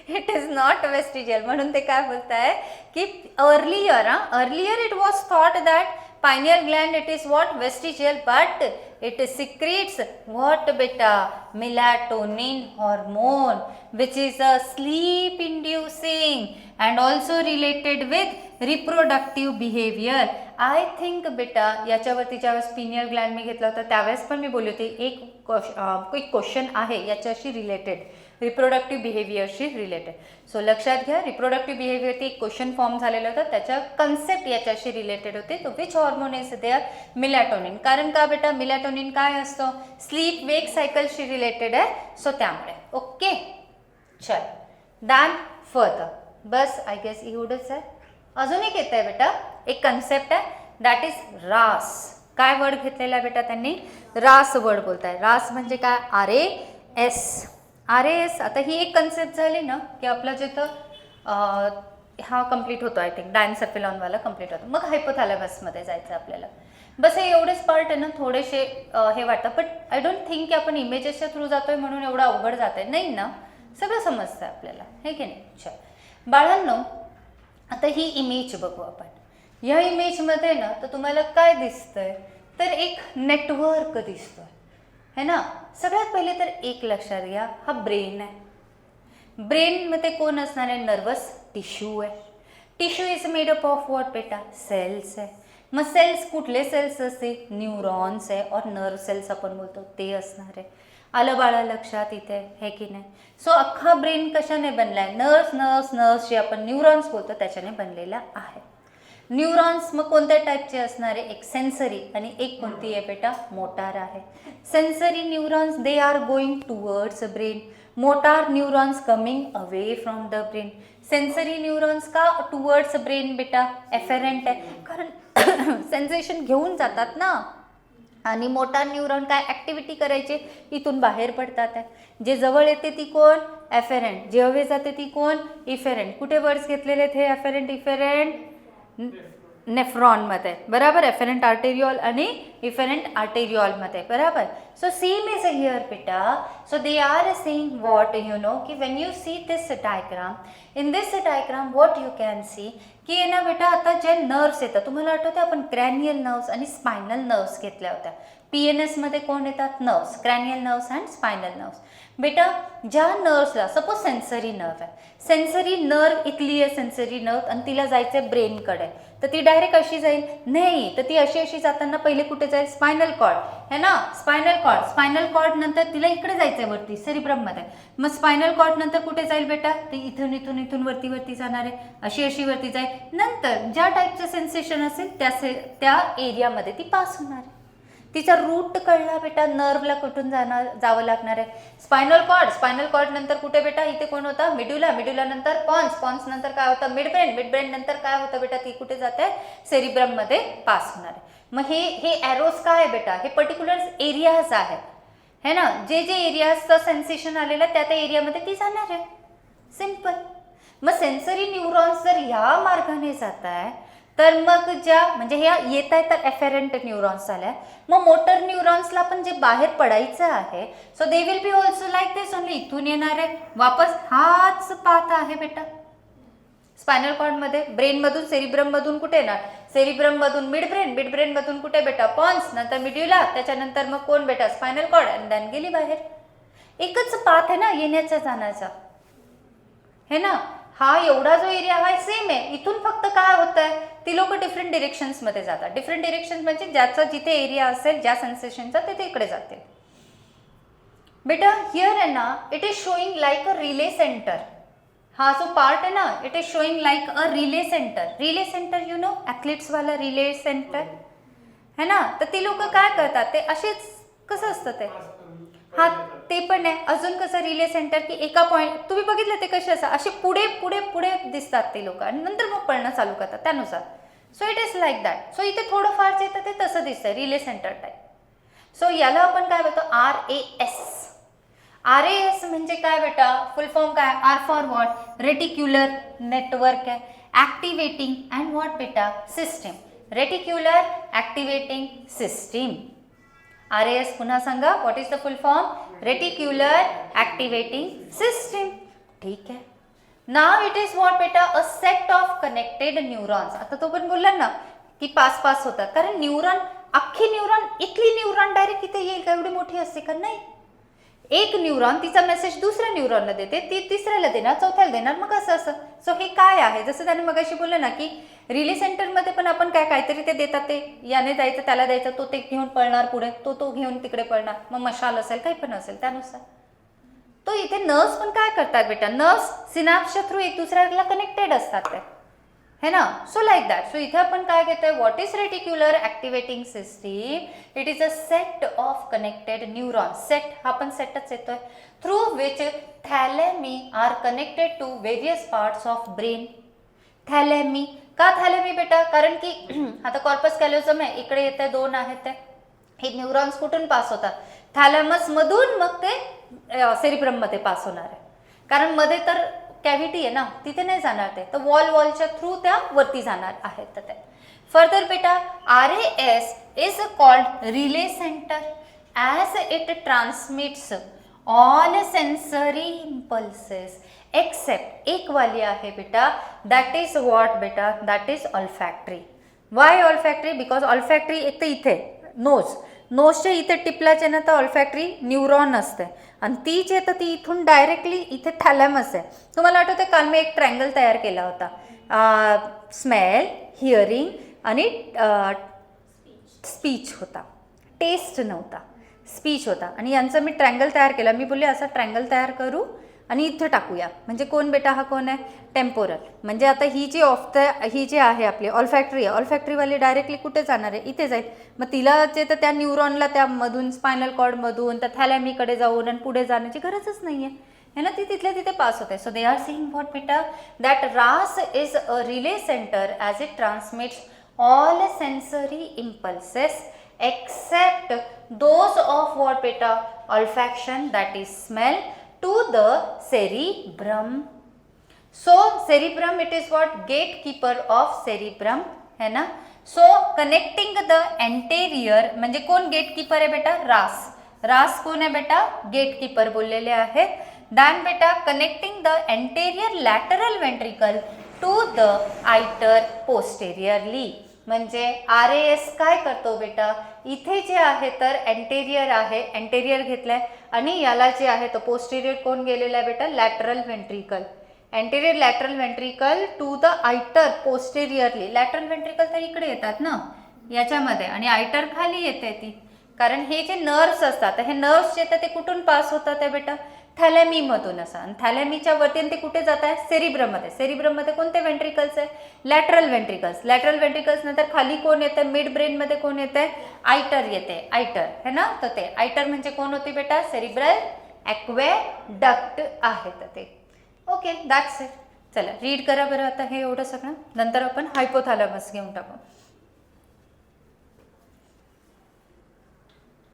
इट इज नॉट वेस्टिजियल. म्हणून ते काय बोलत आहे की earlier it was thought that pineal gland it is what, vestigial, but it secretes what beta, melatonin hormone, which is a sleep inducing and also related with reproductive behavior. I think बेटा याच्यावरती ज्यावेळेस pineal ग्लॅन्ड मी घेतला होता त्यावेळेस पण मी बोलली होती एक क्वेश्चन आहे याच्याशी रिलेटेड, रिप्रोडक्टिव्ह बिहेवियरशी रिलेटेड. सो लक्षात घ्या, रिप्रोडक्टिव्ह बिहेवियरची एक क्वेश्चन फॉर्म झालेला होता, त्याच्या कन्सेप्ट याच्याशी रिलेटेड होते. तो which hormone is there, melatonin. कारण का बेटा, मिलॅटोनिन काय असतो, स्लीप वेक सायकलशी रिलेटेड आहे. सो त्यामुळे ओके. चल डन फर्दर. बस आय गेस एवढंच आहे. अजून एक येत आहे बेटा, एक कन्सेप्ट आहे, दॅट इज रास. काय वर्ड घेतलेला आहे बेटा त्यांनी, रास वर्ड बोलताय. रास म्हणजे काय, RAS. आता ही एक कन्सेप्ट झाली ना की आपला जिथं हा कंप्लीट होतो, आय थिंक डायन्सर्फिलॉनवाला कंप्लीट होतो. मग हायपोथॅलॅमसमध्ये जायचं आपल्याला. बस हे एवढेच पार्ट आहे ना, थोडेसे हे वाटतं. बट आय डोंट थिंक की आपण इमेजेसच्या थ्रू जातोय म्हणून एवढं अवघड जात आहे, नाही ना, सगळं समजतं आपल्याला, हे की नाही. चल बाळांनो, आता ही इमेज बघू आपण. या इमेजमध्ये ना तर तुम्हाला काय दिसतंय, तर एक नेटवर्क दिसतोय है ना. सगळ्यात पहिले तर एक लक्षात घ्या, हा ब्रेन आहे. ब्रेनमध्ये कोण असणार आहे, नर्वस टिश्यू आहे. Tissue is made up of what बेटा, सेल्स आहे. मग सेल्स कुठले सेल्स असतील, न्यूरॉन्स आहे और नर्व सेल्स आपण बोलतो ते असणार आहे. आलं बाळा लक्षात इथे, हे की नाही. सो अख्खा ब्रेन कशाने बनला आहे, नर्व्स जे आपण न्यूरॉन्स बोलतो त्याच्याने बनलेला आहे. न्यूरॉन्स मग कोणत्या टाईपचे असणार आहे, एक सेन्सरी आणि एक कोणती आहे बेटा, मोटार आहे. Sensory neurons they are going towards brain, motor neurons coming away from the brain. Sensory neurons का टुवर्ड्स ब्रेन बेटा, एफेरेंट आहे, कारण सेन्सेशन घेऊन जातात ना, आणि मोटार न्यूरॉन काय ॲक्टिव्हिटी करायचे, इथून बाहेर पडतात आहे. जे जवळ येते ती कोण, एफेरंट. जे हवे जाते ती कोण, इफेरंट. कुठे वर्ड्स घेतलेले आहेत हे एफेरंट इफेरंट, नेफ्रॉनमध्ये, बराबर. एफेरंट आर्टेरियोल आणि इफेरंट आर्टेरियोलमध्ये, बराबर. सो सेम इज हिअर बेटा. So they are saying what you know की when you see this diagram, in this diagram what you can see की आहे ना बेटा, आता जे नर्व्स येतात, तुम्हाला आठवते आपण क्रॅनियल नर्व्स आणि स्पायनल नर्व्स घेतल्या होत्या. PNS मध्ये कोण येतात, nerves, cranial nerves and spinal nerves. बेटा ज्या नर्व्सला, सपोज सेन्सरी नर्व आहे, सेन्सरी नर्व इथली आहे सेन्सरी नर्व, आणि तिला जायचं आहे ब्रेनकडे, तर ती डायरेक्ट अशी जाईल नाही, तर ती अशी जाताना पहिले कुठे जाईल, स्पायनल कॉर्ड है ना, स्पायनल कॉर्ड. स्पायनल कॉर्ड नंतर तिला इकडे जायचं आहे वरती सेरिब्रममध्ये. मग स्पायनल कॉर्ड नंतर कुठे जाईल बेटा, ती इथून इथून इथून वरती जाणार आहे, अशी वरती जाईल. नंतर ज्या टाईपचं सेन्सेशन असेल त्या एरियामध्ये ती पास होणार आहे. तिचा रूट कळला बेटा, नर्वला कुठून जावं लागणार आहे, स्पायनल कॉर्ड नंतर कुठे बेटा, इथे कोण होता, मिड्युला नंतर पॉन्स नंतर काय होतं, मिडब्रेन नंतर काय होतं बेटा, ती कुठे जाते, सेरिब्रम मध्ये पास होणार आहे. मग हे एरोज काय आहे बेटा, हे पर्टिक्युलर एरियाज आहेत है ना, जे एरियाजचं सेन्सेशन आलेलं त्या एरियामध्ये ती जाणार आहे, सिंपल. मग सेन्सरी न्यूरॉन्स जर ह्या मार्गाने जात आहे, तर मग ज्या म्हणजे हे येत आहे तर एफेरंट न्यूरॉन्स आल्या. मग मोटर न्यूरॉन्सला पण जे बाहेर पडायचं आहे, so they will be also like this only, इथून येणार आहे वापस, हाच पाथ आहे बेटा स्पायनल कॉर्डमध्ये. ब्रेनमधून सेरिब्रममधून कुठे येणार, सेरिब्रममधून मिडब्रेन मधून कुठे बेटा, पॉन्स नंतर मिड्युला, त्याच्यानंतर मग कोण बेटा, स्पायनल कॉर्ड, आणि देन गेली बाहेर. एकच पाथ आहे ना येण्याचा जाण्याचा है ना. हा एवढा जो एरिया हा सेम आहे, इथून फक्त काय होत आहे, ती लोक डिफरंट डिरेक्शन्समध्ये जातात. डिफरंट डिरेक्शन्स म्हणजे ज्याचा जिथे एरिया असेल ज्या सेन्सेशनचा ते इकडे जाते. बेटा हिअर आहे ना, it is showing like a relay centre. हा जो पार्ट आहे ना, it is showing like a relay centre. Relay centre you know, ॲथलीट्सवाला रिले सेंटर है ना. तर ती लोक काय करतात, ते असेच कसं असतं ते, हा ते पण आहे. अजून कसं रिले सेंटर की एका पॉईंट तुम्ही बघितलं ते कसे असं असे पुढे दिसतात ते लोक, आणि नंतर मग पळणं चालू करतात त्यानुसार. So it is like that. So इथे थोडंफार जे येतं ते तसं दिसतंय रिले सेंटर टाईप. सो याला आपण काय बोलतो, RAS. RAS म्हणजे काय बेटा, फुल फॉर्म काय, are for what, reticular network आहे, ॲक्टिवेटिंग अँड व्हॉट बेटा, system. Reticular activating system. RAS पुन्हा सांगा, what is the full form, reticular activating system. ठीक आहे. नाव इट इज व्हॉट बेटा, a set of connected neurons. आता तो पण बोलला ना की पास होतात, कारण न्यूरॉन, अख्खी न्यूरॉन, इथली न्यूरॉन डायरेक्ट इथे येईल का, एवढी मोठी असते का, नाही. एक न्यूरॉन तिचा मेसेज दुसऱ्या न्यूरॉनला देते, ती तिसऱ्याला देणार, चौथ्याला देणार, मग असं. सो हे काय आहे, जसं त्याने मगाशी बोललं ना की रिले सेंटरमध्ये पण आपण काहीतरी ते देतात, ते याने जायचं त्याला द्यायचं, तो ते घेऊन पळणार पुढे, तो घेऊन तिकडे पळणार, मग मशाल असेल काही पण असेल त्यानुसार. तो इथे नर्व्स पण काय करतात बेटा, नर्व्स सिनॅप्सच्या थ्रू एक दुसऱ्याला कनेक्टेड असतात ते है ना. So like that. सो इथे आपण काय घेतोय, what is reticular activating system, it is a set of connected neurons. Set हा पण सेटच येतोय, through which thalami are connected to various parts of brain. Thalami का थॅलेमी बेटा, कारण की आता कॉर्पस कॅलोझम आहे, इकडे येते, दोन आहेत ते, हे न्यूरॉन्स कुठून पास होतात, थॅलॅमस मधून, मग ते सेरिब्रममध्ये पास होणार आहे, कारण मध्ये तर कॅव्हिटी आहे ना, तिथे नाही जाणार ते, तर वॉलच्या थ्रू त्या वरती जाणार आहेत. तर ते फर्दर बेटा, RAS is called relay centre as it transmits all sensory impulses except एक वाली आहे बेटा, दॅट इज व्हॉट बेटा, that is olfactory. Why olfactory, because olfactory एक तर इथे नोजच्या इथे टिपलाचे ना, तर ऑल्फॅक्टरी न्यूरॉन असते, आणि ती जे तर ती इथून डायरेक्टली इथे थॅलॅमस आहे. तुम्हाला आठवते काल मी एक ट्रँगल तयार केला होता, स्मेल, हिअरिंग आणि स्पीच होता, टेस्ट नव्हता, स्पीच होता, आणि यांचं मी ट्रँगल तयार केला. मी बोलले असा ट्रँगल तयार करू आणि इथे टाकूया, म्हणजे कोण बेटा, हा कोण आहे, टेम्पोरल. म्हणजे आता ही जी आहे आपली ऑल्फॅक्टरी आहे, ऑल्फॅक्टरीवाली डायरेक्टली कुठे जाणार आहे, इथे जाईल. मग तिला जे तर त्या न्यूरॉनला त्यामधून स्पायनल कॉर्डमधून त्या थॅलॅमीकडे जाऊन आणि पुढे जाण्याची गरजच नाही आहे ना, ती तिथल्या तिथे पास होते. So they are saying what बेटा, that RAS is a relay centre as it transmits all sensory impulses except those of what बेटा olfaction that is smell to the cerebrum. So cerebrum it is what gatekeeper of cerebrum है ना. So connecting the anterior म्हणजे कोण gatekeeper आहे बेटा, रास. रास कोण आहे बेटा, गेटकीपर बोललेले आहेत. दॅन बेटा connecting the anterior lateral ventricle to the iter posteriorly. म्हणजे RAS काय करतो बेटा, इथे जे आहे तर एंटेरियर आहे, एंटेरियर घेतलंय आणि याला जे आहे तो पोस्टेरियर कोण गेलेला आहे बेटा, lateral ventricle. Anterior lateral ventricle to the iter posteriorly. Lateral ventricle तर इकडे येतात ना याच्यामध्ये आणि आयटर खाली येते ती, कारण हे जे नर्व्स असतात हे नर्व्स जे ते कुठून पास होतात आहे बेटा, थॅलेमीमधून असं. आणि थॅलेमीच्या वरती ते कुठे जात आहे, सेरिब्रममध्ये. सेरिब्रममध्ये कोणते वेंट्रिकल्स आहे, लॅटरल वेंट्रिकल्स. लॅटरल वेंट्रिकल्स नंतर खाली कोण येते, मिड ब्रेनमध्ये कोण येते, आयटर येते, आयटर है ना. तर ते आयटर म्हणजे कोण होती बेटा, सेरिब्रल ॲक्वेडक्ट आहेत ते. Okay, that's it. चला रीड करा बरं आता हे एवढं सगळं, नंतर आपण हायपोथॅलॅमस घेऊन टाकू.